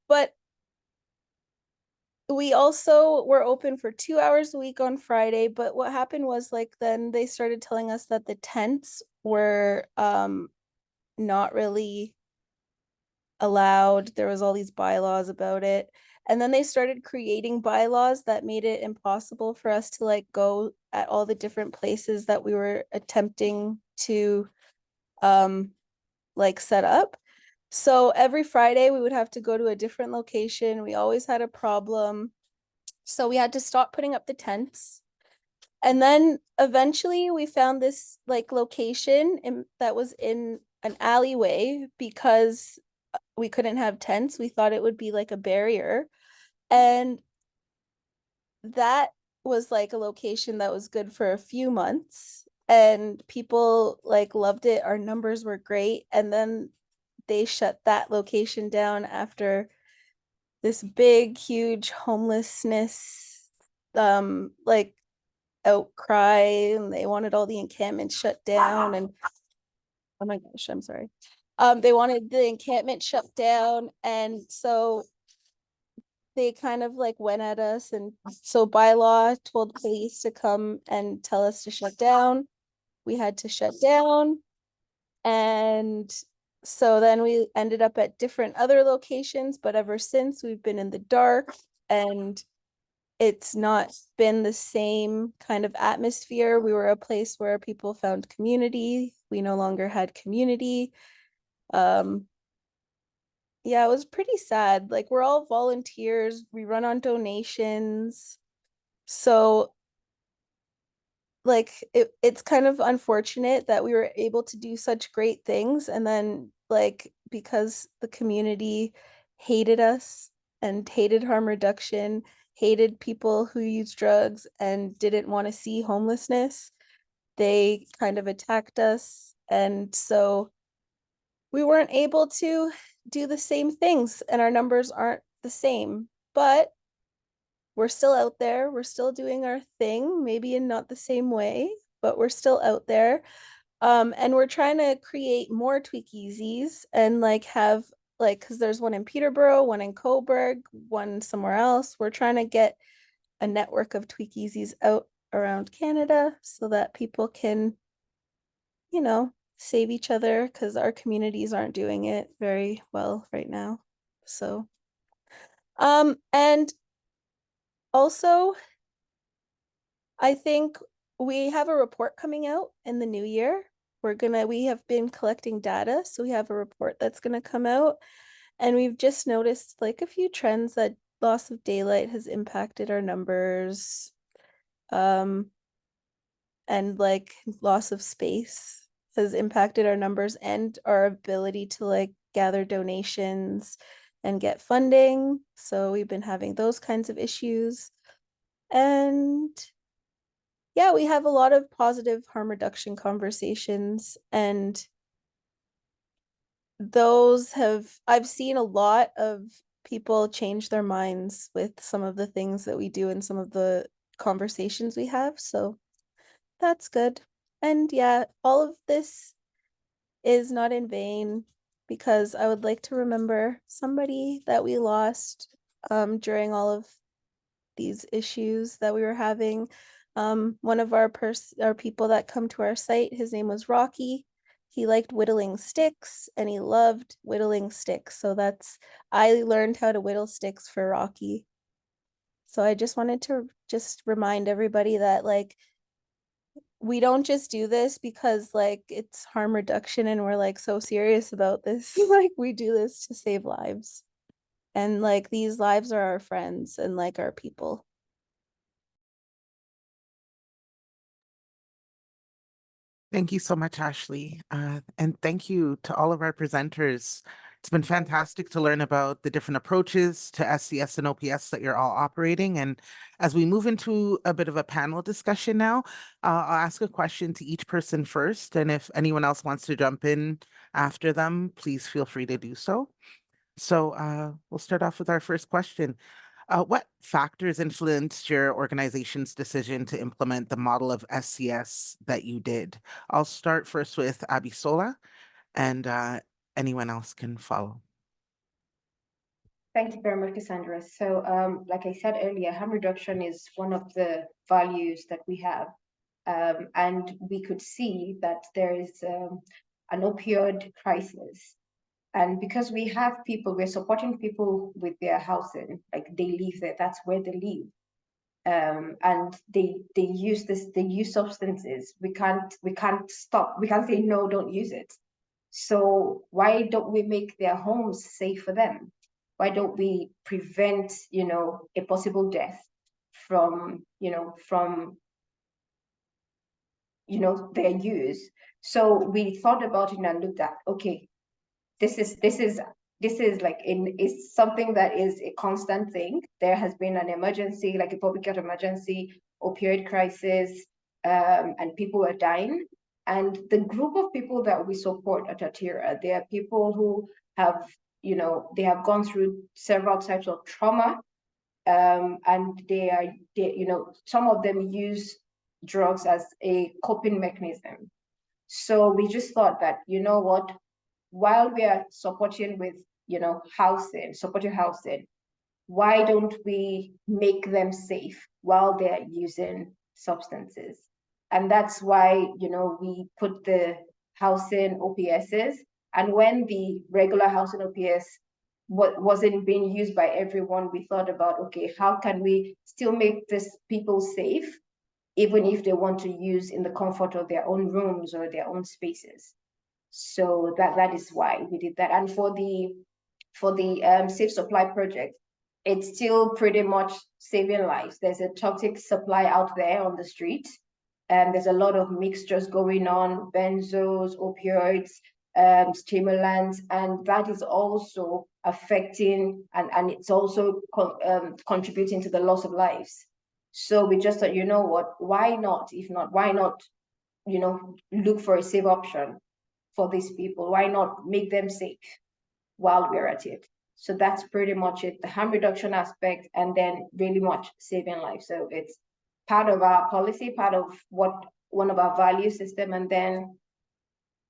but we also were open for 2 hours a week on Friday. But what happened was like then they started telling us that the tents were not really allowed. There was all these bylaws about it. And then they started creating bylaws that made it impossible for us to like go at all the different places that we were attempting to like set up. So every Friday we would have to go to a different location. We always had a problem. So we had to stop putting up the tents. And then eventually we found this like location that was in an alleyway because we couldn't have tents. We thought it would be like a barrier. And that was like a location that was good for a few months, and people like loved it. Our numbers were great. And then they shut that location down after this big, huge homelessness like outcry, and they wanted all the encampments shut down. And oh my gosh, I'm sorry. They wanted the encampment shut down, and so they kind of like went at us, and so by law told police to come and tell us to shut down. We had to shut down, and so then we ended up at different other locations, but ever since we've been in the dark, and it's not been the same kind of atmosphere. We were a place where people found community. We no longer had community. yeah, it was pretty sad. Like, we're all volunteers, we run on donations. So like it's kind of unfortunate that we were able to do such great things, and then like because the community hated us and hated harm reduction, hated people who use drugs, and didn't want to see homelessness, they kind of attacked us. And so we weren't able to do the same things, and our numbers aren't the same. But we're still out there. We're still doing our thing, maybe in not the same way, but we're still out there. And we're trying to create more Tweakeasies and like have like, because there's one in Peterborough, one in Coburg, one somewhere else. We're trying to get a network of Tweakeasies out around Canada so that people can, you know, save each other, because our communities aren't doing it very well right now. So, and also, I think we have a report coming out in the new year. We have been collecting data, so we have a report that's gonna come out. And we've just noticed like a few trends that loss of daylight has impacted our numbers. And like loss of space has impacted our numbers and our ability to like gather donations and get funding. So we've been having those kinds of issues. And yeah, we have a lot of positive harm reduction conversations, and I've seen a lot of people change their minds with some of the things that we do and some of the conversations we have. So that's good. And yeah, all of this is not in vain, because I would like to remember somebody that we lost during all of these issues that we were having. One of our people that come to our site, his name was Rocky. He liked whittling sticks and he loved whittling sticks. So I learned how to whittle sticks for Rocky. So I just wanted to just remind everybody that like we don't just do this because like it's harm reduction and we're like so serious about this. Like we do this to save lives. And like these lives are our friends and like our people. Thank you so much, Ashley. And thank you to all of our presenters. It's been fantastic to learn about the different approaches to SCS and OPS that you're all operating. And as we move into a bit of a panel discussion now, I'll ask a question to each person first. And if anyone else wants to jump in after them, please feel free to do so. So we'll start off with our first question. What factors influenced your organization's decision to implement the model of SCS that you did? I'll start first with Abisola, and anyone else can follow. Thank you very much, Cassandra. So, like I said earlier, harm reduction is one of the values that we have. And we could see that there is an opioid crisis. And because we have people, we're supporting people with their housing, like they live there, that's where they live. And they use substances. We can't stop. We can't say no, don't use it. So why don't we make their homes safe for them? Why don't we prevent, a possible death from their use? So we thought about it and looked at, okay, this is like is something that is a constant thing. There has been an emergency, like a public health emergency, opioid crisis, and people are dying. And the group of people that we support at Atira, they are people who have, they have gone through several types of trauma, and they some of them use drugs as a coping mechanism. So we just thought that, you know what, while we are supporting with, supporting housing, why don't we make them safe while they're using substances? And that's why, we put the housing OPSs. And when the regular housing OPS wasn't being used by everyone, we thought about, okay, how can we still make these people safe, even if they want to use in the comfort of their own rooms or their own spaces? So that is why we did that. And for for the Safe Supply project, it's still pretty much saving lives. There's a toxic supply out there on the street, and there's a lot of mixtures going on, benzos, opioids, stimulants, and that is also affecting and it's also contributing to the loss of lives. So we just thought, you know what, why not? If not, why not, look for a safe option for these people? Why not make them safe while we're at it? So that's pretty much it, the harm reduction aspect, and then really much saving lives. So it's part of our policy, part of one of our value system, and then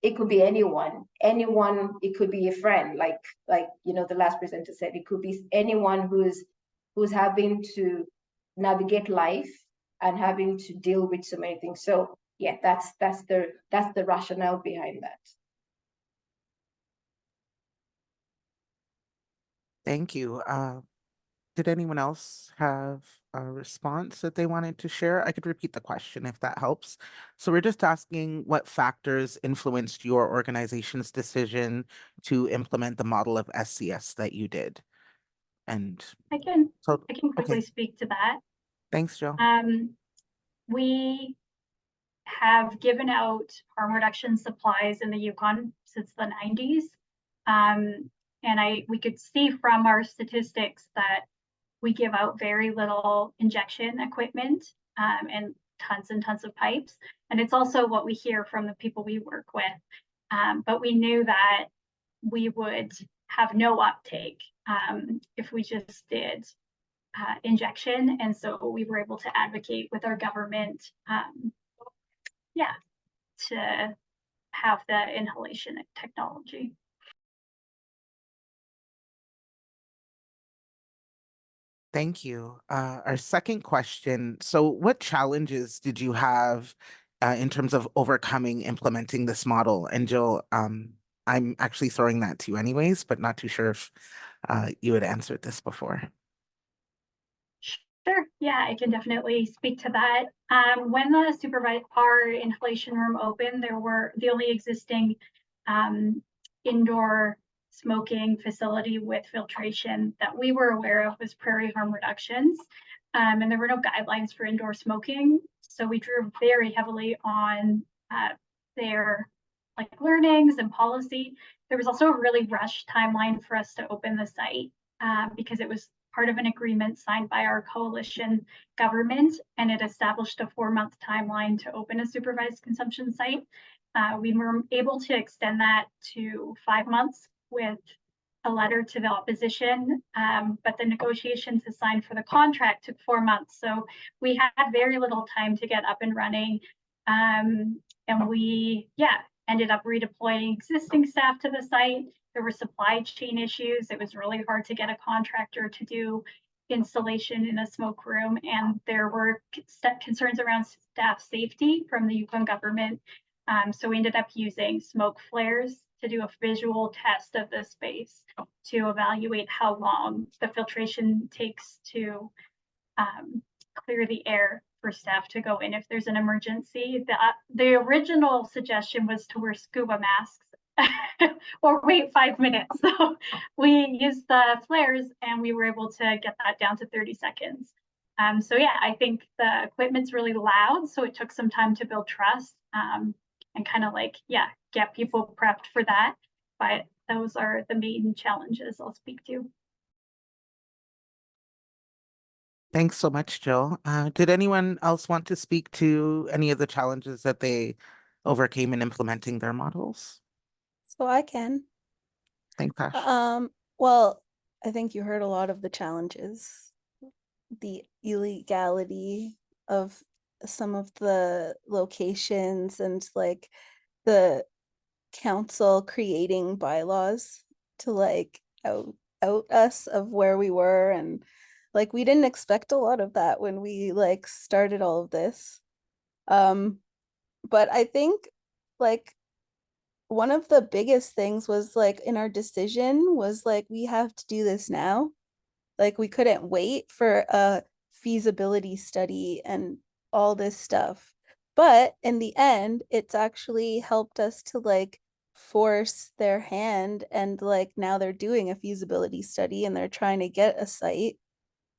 it could be anyone, it could be a friend, like the last presenter said, it could be anyone who's having to navigate life and having to deal with so many things. So yeah, that's the rationale behind that. Thank you. Did anyone else have a response that they wanted to share? I could repeat the question if that helps. So we're just asking what factors influenced your organization's decision to implement the model of SCS that you did. And I can so, quickly okay. speak to that. Thanks, Jill. We have given out harm reduction supplies in the Yukon since the 90s. And we could see from our statistics that we give out very little injection equipment and tons of pipes. And it's also what we hear from the people we work with. But we knew that we would have no uptake if we just did injection. And so we were able to advocate with our government, to have the inhalation technology. Thank you. Our second question. So what challenges did you have in terms of overcoming implementing this model? And Jill, I'm actually throwing that to you anyways, but not too sure if you had answered this before. Sure. Yeah, I can definitely speak to that. When our inhalation room opened, there were the only existing indoor smoking facility with filtration that we were aware of was Prairie Harm Reductions. And there were no guidelines for indoor smoking. So we drew very heavily on their learnings and policy. There was also a really rushed timeline for us to open the site because it was part of an agreement signed by our coalition government, and it established a 4-month timeline to open a supervised consumption site. We were able to extend that to 5 months with a letter to the opposition, but the negotiations to sign for the contract took 4 months. So we had very little time to get up and running. And we, ended up redeploying existing staff to the site. There were supply chain issues. It was really hard to get a contractor to do installation in a smoke room. And there were concerns around staff safety from the Yukon government. So we ended up using smoke flares to do a visual test of the space to evaluate how long the filtration takes to clear the air for staff to go in if there's an emergency. The original suggestion was to wear scuba masks or wait 5 minutes. So we used the flares and we were able to get that down to 30 seconds. So yeah, I think the equipment's really loud, so it took some time to build trust and kind of get people prepped for that. But those are the main challenges I'll speak to. Thanks so much, Jill. Did anyone else want to speak to any of the challenges that they overcame in implementing their models? So I can. Thanks, Ash. Well, I think you heard a lot of the challenges. The illegality of some of the locations and the council creating bylaws to out us of where we were, and we didn't expect a lot of that when we started all of this. But I think one of the biggest things was in our decision was we have to do this now. We couldn't wait for a feasibility study and all this stuff. But in the end, it's actually helped us to force their hand, and like now they're doing a feasibility study and they're trying to get a site,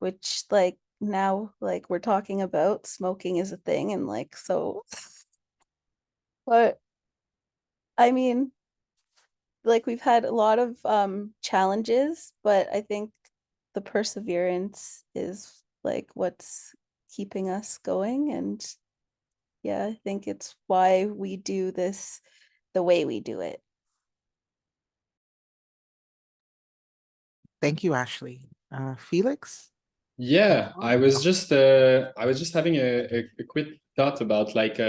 which like now like we're talking about smoking is a thing, and like so but I mean, like we've had a lot of challenges, but I think the perseverance is like what's keeping us going. And yeah, I think it's why we do this the way we do it. Thank you, Ashley. Felix? Yeah, I was just having a quick thought about like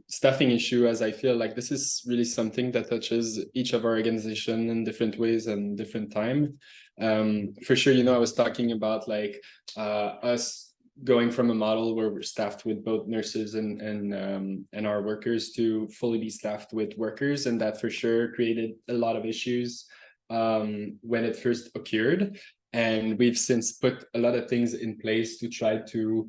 staffing issue, as I feel like this is really something that touches each of our organization in different ways and different time. For sure, you know, I was talking about like us going from a model where we're staffed with both nurses and our workers to fully be staffed with workers, and that for sure created a lot of issues when it first occurred. And we've since put a lot of things in place to try to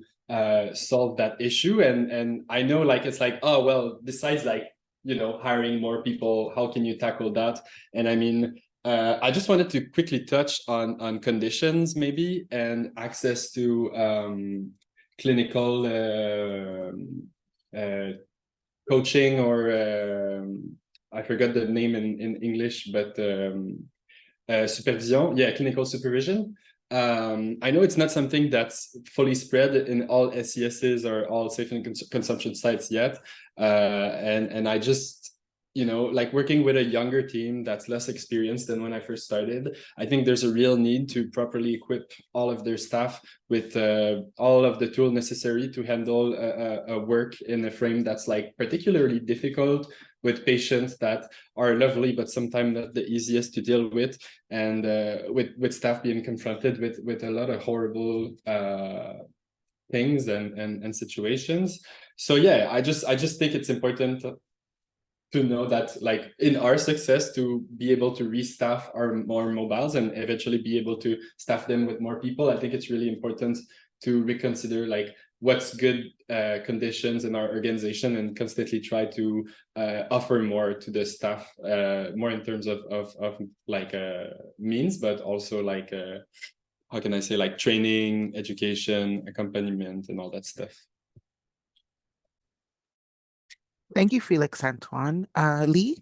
solve that issue. And I know like it's like, oh, well, besides like, you know, hiring more people, how can you tackle that? And I mean, I just wanted to quickly touch on conditions maybe and access to clinical coaching, or I forgot the name in English, but supervision, yeah, clinical supervision. I know it's not something that's fully spread in all SCSs or all safe and consumption sites yet. And I just, you know, like working with a younger team that's less experienced than when I first started, I think there's a real need to properly equip all of their staff with all of the tools necessary to handle a work in a frame that's like particularly difficult, with patients that are lovely, but sometimes not the easiest to deal with, and with staff being confronted with a lot of horrible things and situations. So yeah, I just think it's important to know that like in our success to be able to restaff our more mobiles and eventually be able to staff them with more people, I think it's really important to reconsider like what's good conditions in our organization and constantly try to offer more to the staff, more in terms of like means, but also like how can I say, like training, education, accompaniment, and all that stuff. Thank you, Felix Antoine. Lee?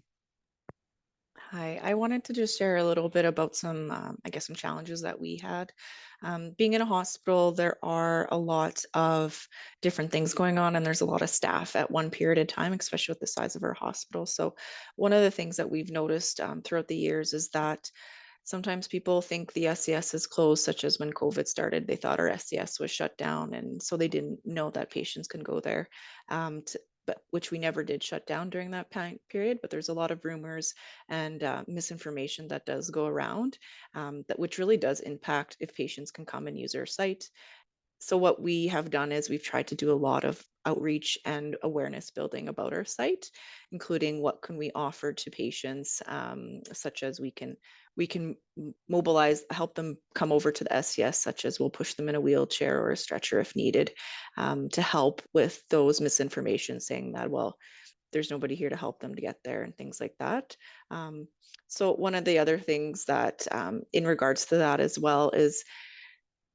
Hi, I wanted to just share a little bit about some, I guess, some challenges that we had. Being in a hospital, there are a lot of different things going on, and there's a lot of staff at one period of time, especially with the size of our hospital. So one of the things that we've noticed throughout the years is that sometimes people think the SCS is closed, such as when COVID started, they thought our SCS was shut down, and so they didn't know that patients can go there. But which we never did shut down during that period, but there's a lot of rumors and misinformation that does go around, that which really does impact if patients can come and use our site. So what we have done is we've tried to do a lot of outreach and awareness building about our site, including what can we offer to patients, such as we can mobilize, help them come over to the SCS, such as we'll push them in a wheelchair or a stretcher if needed, to help with those misinformation saying that, well, there's nobody here to help them to get there and things like that. So one of the other things that in regards to that as well is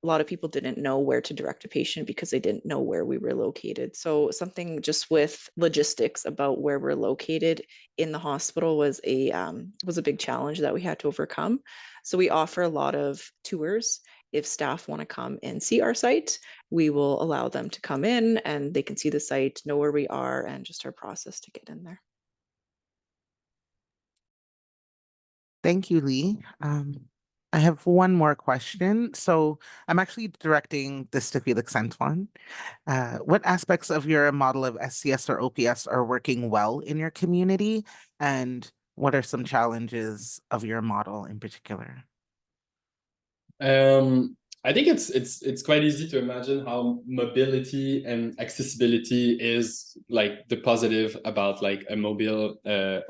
a lot of people didn't know where to direct a patient because they didn't know where we were located. So something just with logistics about where we're located in the hospital was a big challenge that we had to overcome. So we offer a lot of tours. If staff want to come and see our site, we will allow them to come in and they can see the site, know where we are, and just our process to get in there. Thank you, Lee. I have one more question. So I'm actually directing this to Felix Antoine. What aspects of your model of SCS or OPS are working well in your community? And what are some challenges of your model in particular? I think it's quite easy to imagine how mobility and accessibility is like the positive about like a mobile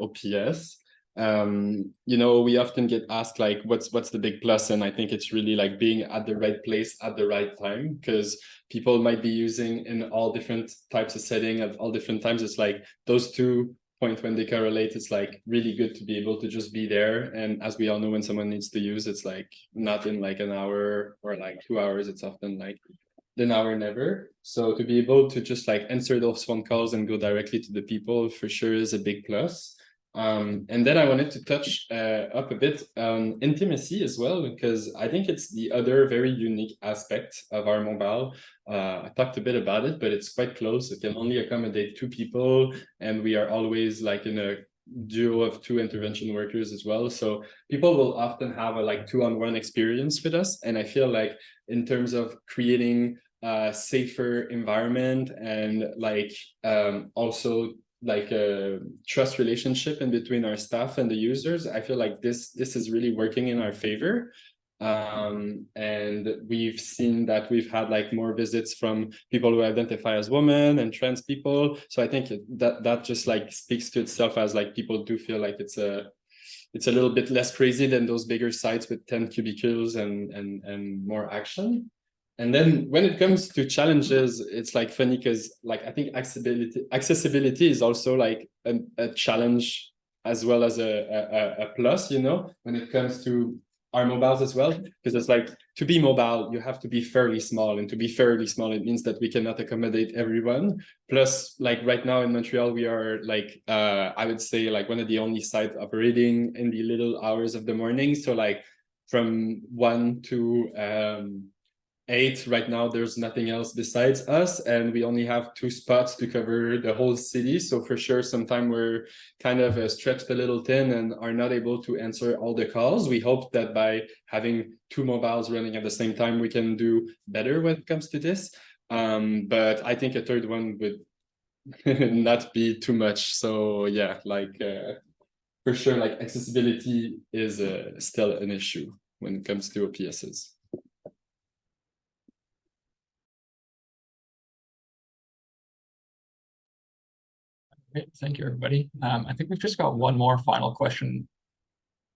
OPS. You know, we often get asked like what's the big plus, and I think it's really like being at the right place at the right time, because people might be using in all different types of setting at all different times. It's like those 2 point when they correlate, it's like really good to be able to just be there. And as we all know, when someone needs to use, it's like not in like an hour or like 2 hours, it's often like the now or never. So to be able to just like answer those phone calls and go directly to the people for sure is a big plus. And then I wanted to touch up a bit on intimacy as well, because I think it's the other very unique aspect of our mobile. I talked a bit about it, but it's quite close. It can only accommodate 2 people, and we are always like in a duo of 2 intervention workers as well. So people will often have a like 2-on-1 experience with us. And I feel like in terms of creating a safer environment and like also like a trust relationship in between our staff and the users, I feel like this is really working in our favor. And we've seen that we've had like more visits from people who identify as women and trans people. So I think that just like speaks to itself as like people do feel like it's a little bit less crazy than those bigger sites with 10 cubicles and more action. And then when it comes to challenges, it's like funny because like I think accessibility is also like a challenge as well as a plus, you know, when it comes to our mobiles as well, because it's like to be mobile, you have to be fairly small, and to be fairly small, it means that we cannot accommodate everyone. Plus, like right now in Montreal, we are like, I would say like one of the only sites operating in the little hours of the morning. So like from 1 to 8 right now, there's nothing else besides us, and we only have 2 spots to cover the whole city. So for sure, sometimes we're kind of stretched a little thin and are not able to answer all the calls. We hope that by having 2 mobiles running at the same time, we can do better when it comes to this. But I think a 3rd one would not be too much. So yeah, like for sure, like accessibility is still an issue when it comes to OPSs. Great. Thank you, everybody. I think we've just got one more final question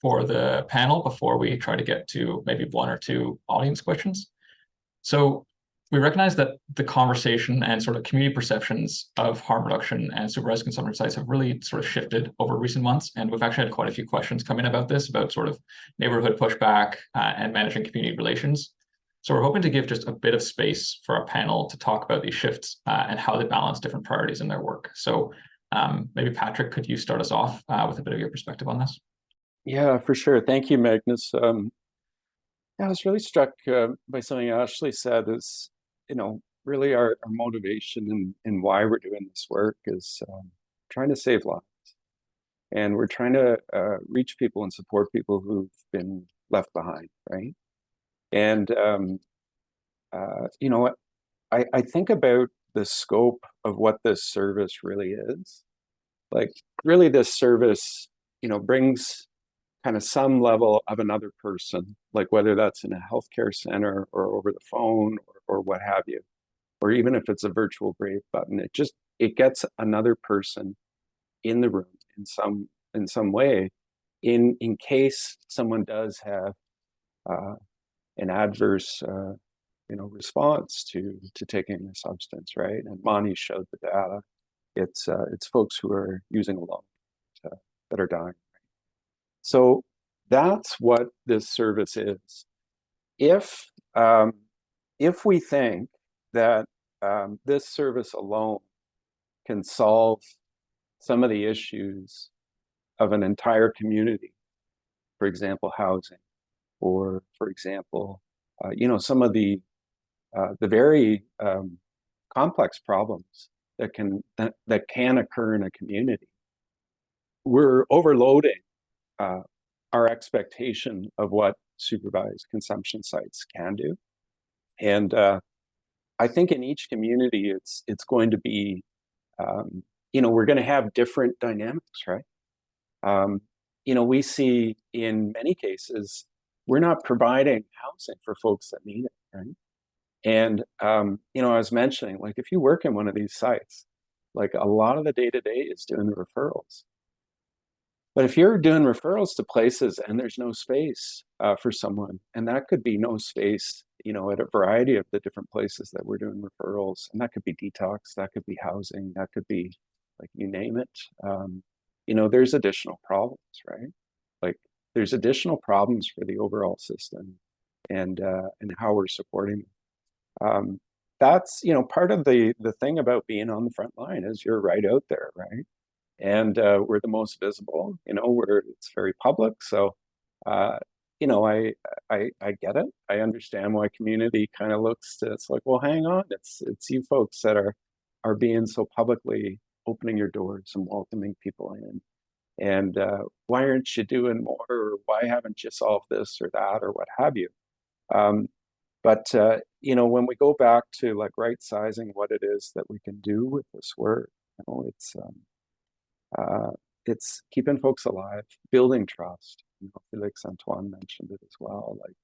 for the panel before we try to get to maybe 1 or 2 audience questions. So we recognize that the conversation and sort of community perceptions of harm reduction and supervised consumption sites have really sort of shifted over recent months. And we've actually had quite a few questions come in about this, about sort of neighborhood pushback and managing community relations. So we're hoping to give just a bit of space for our panel to talk about these shifts and how they balance different priorities in their work. So maybe Patrick, could you start us off with a bit of your perspective on this? Yeah, for sure. Thank you, Magnus. I was really struck by something Ashley said is, you know, really our motivation and why we're doing this work is trying to save lives. And we're trying to reach people and support people who've been left behind, right? And, you know, I think about the scope of what this service really is. Like, really, this service, you know, brings kind of some level of another person, like whether that's in a healthcare center or over the phone or what have you, or even if it's a virtual brave button, it gets another person in the room in some way, in case someone does have an adverse you know, response to taking a substance, right? And Mani showed the data. It's folks who are using alone that are dying. So that's what this service is. If we think that this service alone can solve some of the issues of an entire community, for example, housing, or for example, you know, some of the very complex problems that can occur in a community, we're overloading our expectation of what supervised consumption sites can do. And I think in each community, it's going to be, you know, we're going to have different dynamics, right? You know, we see in many cases, we're not providing housing for folks that need it, right? And, you know, I was mentioning, like, if you work in one of these sites, like a lot of the day-to-day is doing the referrals. But if you're doing referrals to places and there's no space for someone, and that could be no space, you know, at a variety of the different places that we're doing referrals, and that could be detox, that could be housing, that could be, like, you name it. you know, there's additional problems, right? Like there's additional problems for the overall system and how we're supporting them. That's, you know, part of the thing about being on the front line is you're right out there, right? And we're the most visible, you know, it's very public. So, you know, I get it. I understand why community kind of looks to, it's like, well, hang on, it's you folks that are being so publicly opening your doors and welcoming people in. And why aren't you doing more? Or why haven't you solved this or that or what have you? But you know, when we go back to like right sizing what it is that we can do with this work, you know, it's keeping folks alive, building trust. You know, Felix Antoine mentioned it as well. Like,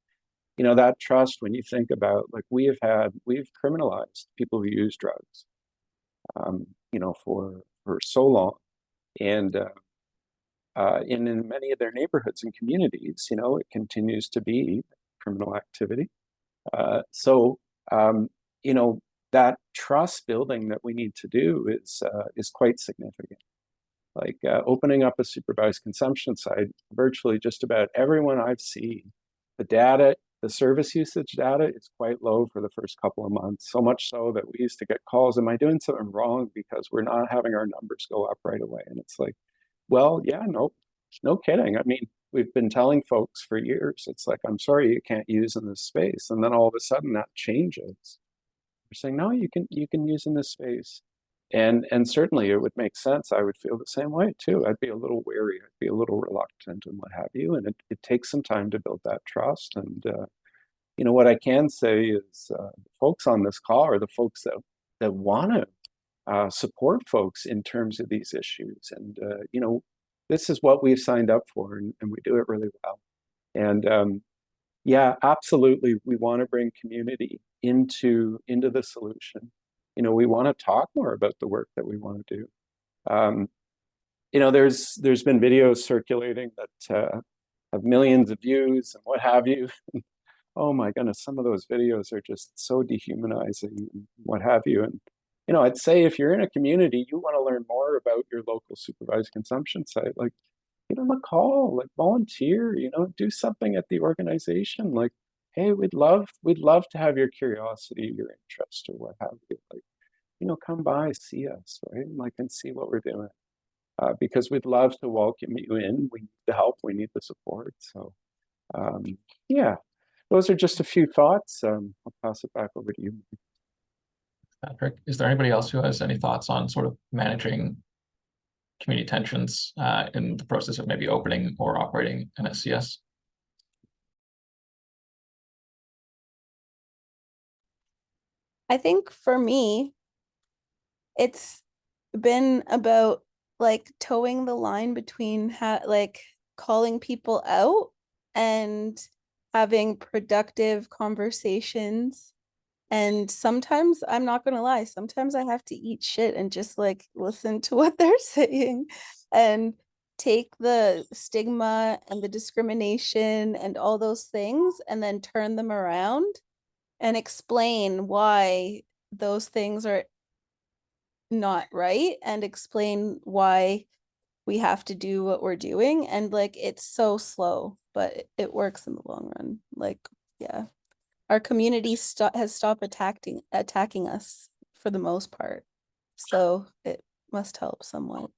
you know, that trust, when you think about, like, we've criminalized people who use drugs, you know, for so long, and in many of their neighborhoods and communities, you know, it continues to be criminal activity. So, you know, that trust building that we need to do is quite significant. Like opening up a supervised consumption site, virtually just about everyone I've seen, the data, the service usage data is quite low for the first couple of months. So much so that we used to get calls, am I doing something wrong? Because we're not having our numbers go up right away. And it's like, well, yeah, no kidding. I mean, we've been telling folks for years, it's like, I'm sorry, you can't use in this space. And then all of a sudden that changes. We're saying, no, you can use in this space. And certainly it would make sense. I would feel the same way too. I'd be a little wary, I'd be a little reluctant and what have you. And it takes some time to build that trust. And, you know, what I can say is folks on this call are the folks that want to support folks in terms of these issues. And, you know, this is what we've signed up for, and we do it really well. And yeah, absolutely, we want to bring community into the solution. You know, we want to talk more about the work that we want to do. You know, there's been videos circulating that have millions of views and what have you. Oh my goodness, some of those videos are just so dehumanizing and what have you. And you know, I'd say if you're in a community, you want to learn more about your local supervised consumption site, like give them a call, like volunteer, you know, do something at the organization. Like, hey, we'd love to have your curiosity, your interest, or what have you. Like, you know, come by, see us, right? Like, and see what we're doing. Because we'd love to welcome you in. We need the help, we need the support. So yeah, those are just a few thoughts. I'll pass it back over to you. Patrick, is there anybody else who has any thoughts on sort of managing community tensions in the process of maybe opening or operating an SCS? I think for me, it's been about like towing the line between like calling people out and having productive conversations. And sometimes, I'm not gonna lie, sometimes I have to eat shit and just like listen to what they're saying and take the stigma and the discrimination and all those things and then turn them around and explain why those things are not right and explain why we have to do what we're doing. And like, it's so slow, but it works in the long run. Like, yeah. Our community has stopped attacking us for the most part. So it must help somewhat.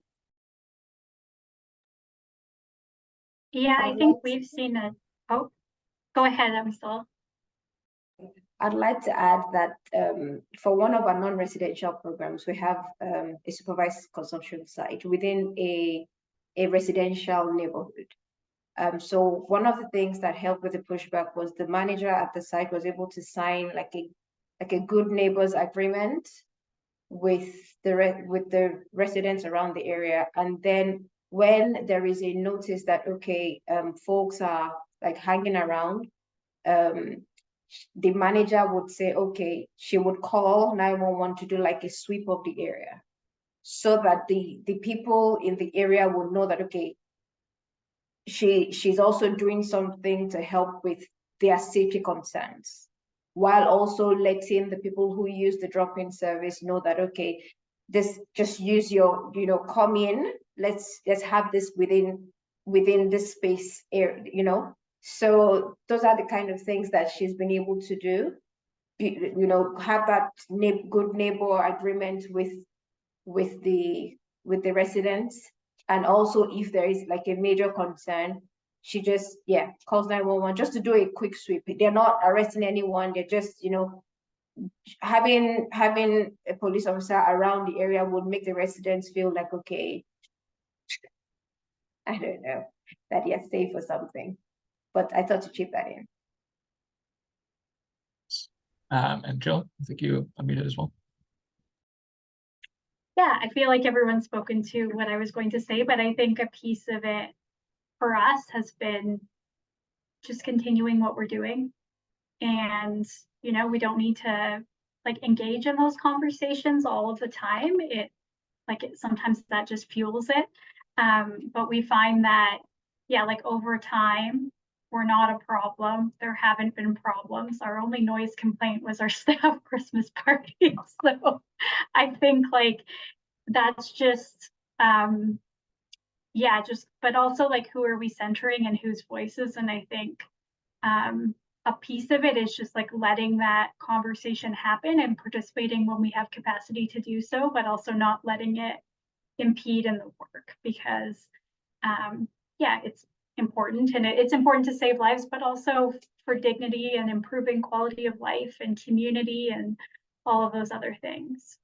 Yeah, I think we've seen it. Oh, go ahead, Amsel. I'd like to add that for one of our non-residential programs, we have a supervised consumption site within a residential neighborhood. So one of the things that helped with the pushback was the manager at the site was able to sign like a good neighbors agreement with the residents around the area. And then when there is a notice that, okay, folks are like hanging around, the manager would say, okay, she would call 911 to do like a sweep of the area so that the people in the area would know that, okay, she's also doing something to help with their safety concerns, while also letting the people who use the drop-in service know that, okay, this just use your, you know, come in let's have this within this space area, you know. So those are the kind of things that she's been able to do, you know, have that good neighbor agreement with the residents. And also if there is like a major concern, she just calls 911 just to do a quick sweep. They're not arresting anyone, they're just, you know, having a police officer around the area would make the residents feel like, okay, I don't know, that you're safe or something. But I thought to chip that in. And Jill, I think you unmuted as well. Yeah, I feel like everyone's spoken to what I was going to say, but I think a piece of it for us has been just continuing what we're doing. And, you know, we don't need to like engage in those conversations all of the time. Sometimes that just fuels it. But we find that, like over time, we're not a problem. There haven't been problems. Our only noise complaint was our staff Christmas party. So I think like that's just, but also like who are we centering and whose voices? And I think a piece of it is just like letting that conversation happen and participating when we have capacity to do so, but also not letting it impede in the work, because it's important, and it's important to save lives, but also for dignity and improving quality of life and community and all of those other things.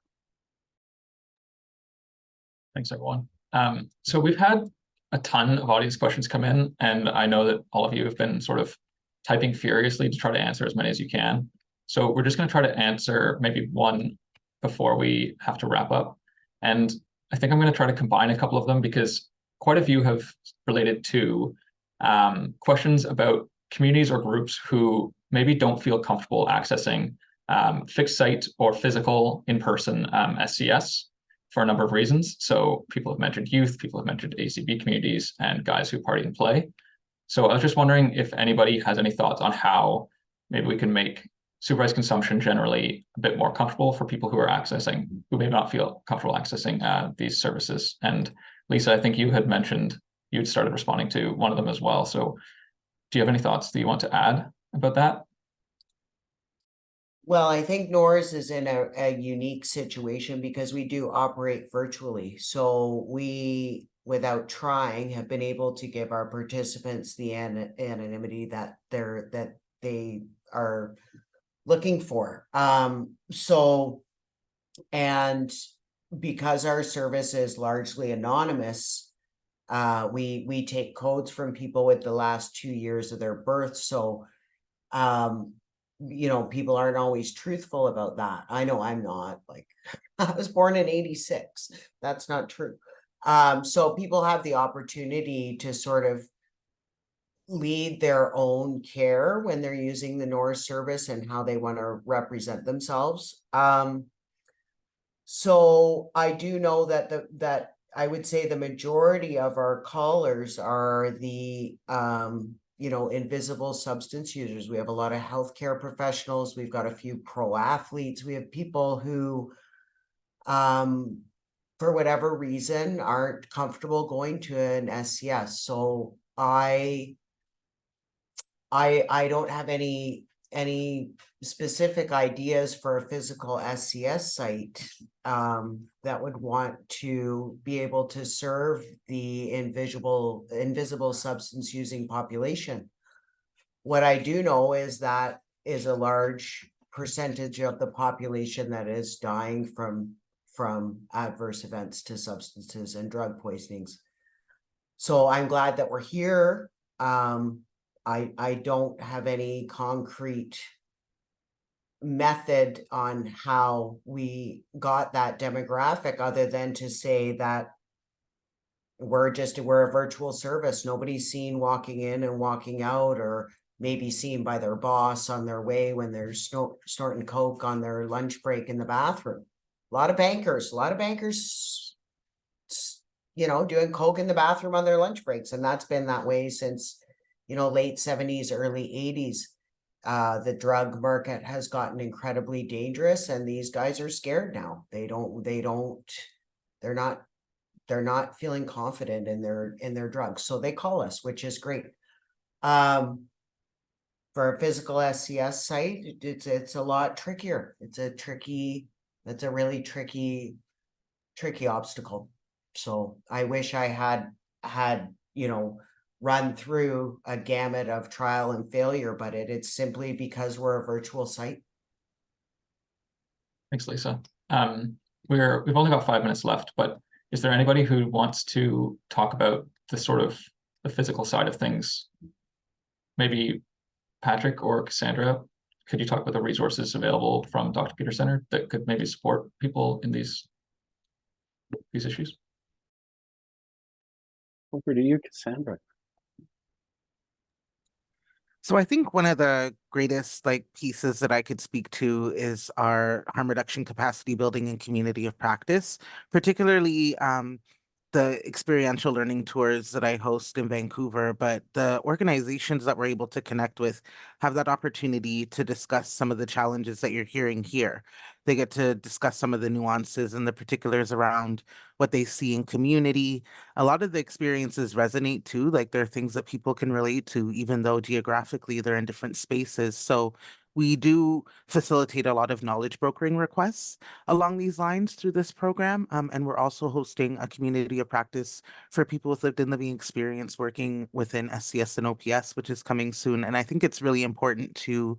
Thanks, everyone. So we've had a ton of audience questions come in, and I know that all of you have been sort of typing furiously to try to answer as many as you can. So we're just going to try to answer maybe one before we have to wrap up. And I think I'm going to try to combine a couple of them, because quite a few have related to questions about communities or groups who maybe don't feel comfortable accessing fixed site or physical in-person SCS for a number of reasons. So people have mentioned youth, people have mentioned ACB communities, and guys who party and play. So I was just wondering if anybody has any thoughts on how maybe we can make supervised consumption generally a bit more comfortable for people who are accessing, who may not feel comfortable accessing these services. And Lisa, I think you had mentioned you'd started responding to one of them as well. So do you have any thoughts that you want to add about that? Well, I think NORS is in a unique situation because we do operate virtually. So we, without trying, have been able to give our participants the anonymity that they are looking for. And because our service is largely anonymous, we take codes from people with the last 2 years of their birth. So, you know, people aren't always truthful about that. I know I'm not. Like, I was born in 86. That's not true. So people have the opportunity to sort of lead their own care when they're using the NORS service and how they want to represent themselves. So I do know that I would say the majority of our callers are the you know, invisible substance users. We have a lot of healthcare professionals. We've got a few pro athletes. We have people who, for whatever reason, aren't comfortable going to an SCS. So I don't have any specific ideas for a physical SCS site that would want to be able to serve the invisible substance using population. What I do know is that is a large percentage of the population that is dying from adverse events to substances and drug poisonings. So I'm glad that we're here. I don't have any concrete method on how we got that demographic, other than to say that we're a virtual service. Nobody's seen walking in and walking out, or maybe seen by their boss on their way when they're snorting coke on their lunch break in the bathroom. A lot of bankers, you know, doing coke in the bathroom on their lunch breaks. And that's been that way since, you know, late 70s, early 80s. The drug market has gotten incredibly dangerous, and these guys are scared now. They're not they're not feeling confident in their drugs. So they call us, which is great. For a physical SCS site, it's a lot trickier. It's a really tricky obstacle. So I wish I had, you know, run through a gamut of trial and failure, but it's simply because we're a virtual site. Thanks, Lisa. We've only got 5 minutes left, but is there anybody who wants to talk about the physical side of things? Maybe Patrick or Cassandra, could you talk about the resources available from Dr. Peter Center that could maybe support people in these issues? Over to you, Cassandra. So I think one of the greatest pieces that I could speak to is our harm reduction capacity building and community of practice, particularly the experiential learning tours that I host in Vancouver, but the organizations that we're able to connect with have that opportunity to discuss some of the challenges that you're hearing here. They get to discuss some of the nuances and the particulars around what they see in community. A lot of the experiences resonate too, like there are things that people can relate to, even though geographically they're in different spaces. So we do facilitate a lot of knowledge brokering requests along these lines through this program. And we're also hosting a community of practice for people with lived and living experience working within SCS and OPS, which is coming soon. And I think it's really important to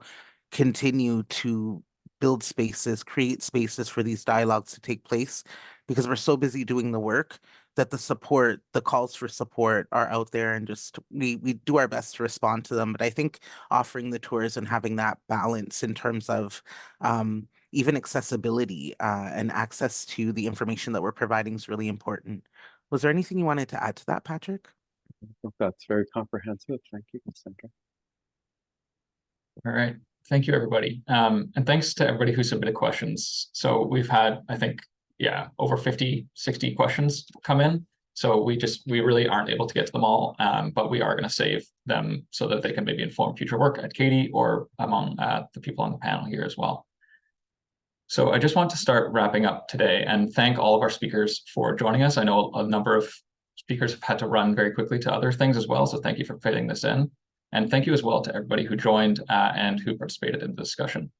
continue to build spaces, create spaces for these dialogues to take place, because we're so busy doing the work that the calls for support are out there, and just we do our best to respond to them. But I think offering the tours and having that balance in terms of even accessibility and access to the information that we're providing is really important. Was there anything you wanted to add to that, Patrick? I think that's very comprehensive. Thank you, Cassandra. All right. Thank you, everybody. And thanks to everybody who submitted questions. So we've had, I think, over 50, 60 questions come in. So we really aren't able to get to them all, but we are going to save them so that they can maybe inform future work at Katie or among the people on the panel here as well. So I just want to start wrapping up today and thank all of our speakers for joining us. I know a number of speakers have had to run very quickly to other things as well, so thank you for fitting this in. And thank you as well to everybody who joined and who participated in the discussion.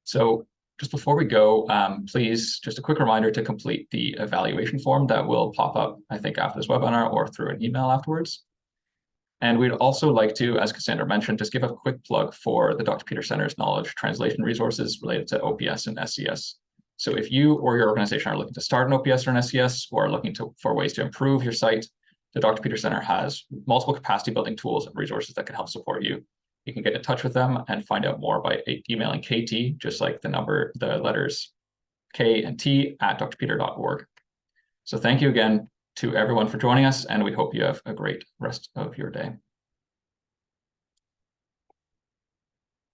So just before we go, please, just a quick reminder to complete the evaluation form that will pop up, I think, after this webinar or through an email afterwards. And we'd also like to, as Cassandra mentioned, just give a quick plug for the Dr. Peter Center's knowledge translation resources related to OPS and SCS. So if you or your organization are looking to start an OPS or an SCS, or are looking for ways to improve your site, the Dr. Peter Center has multiple capacity building tools and resources that can help support you. You can get in touch with them and find out more by emailing KT, just like the letters K and T @drpeter.org. So thank you again to everyone for joining us, and we hope you have a great rest of your day.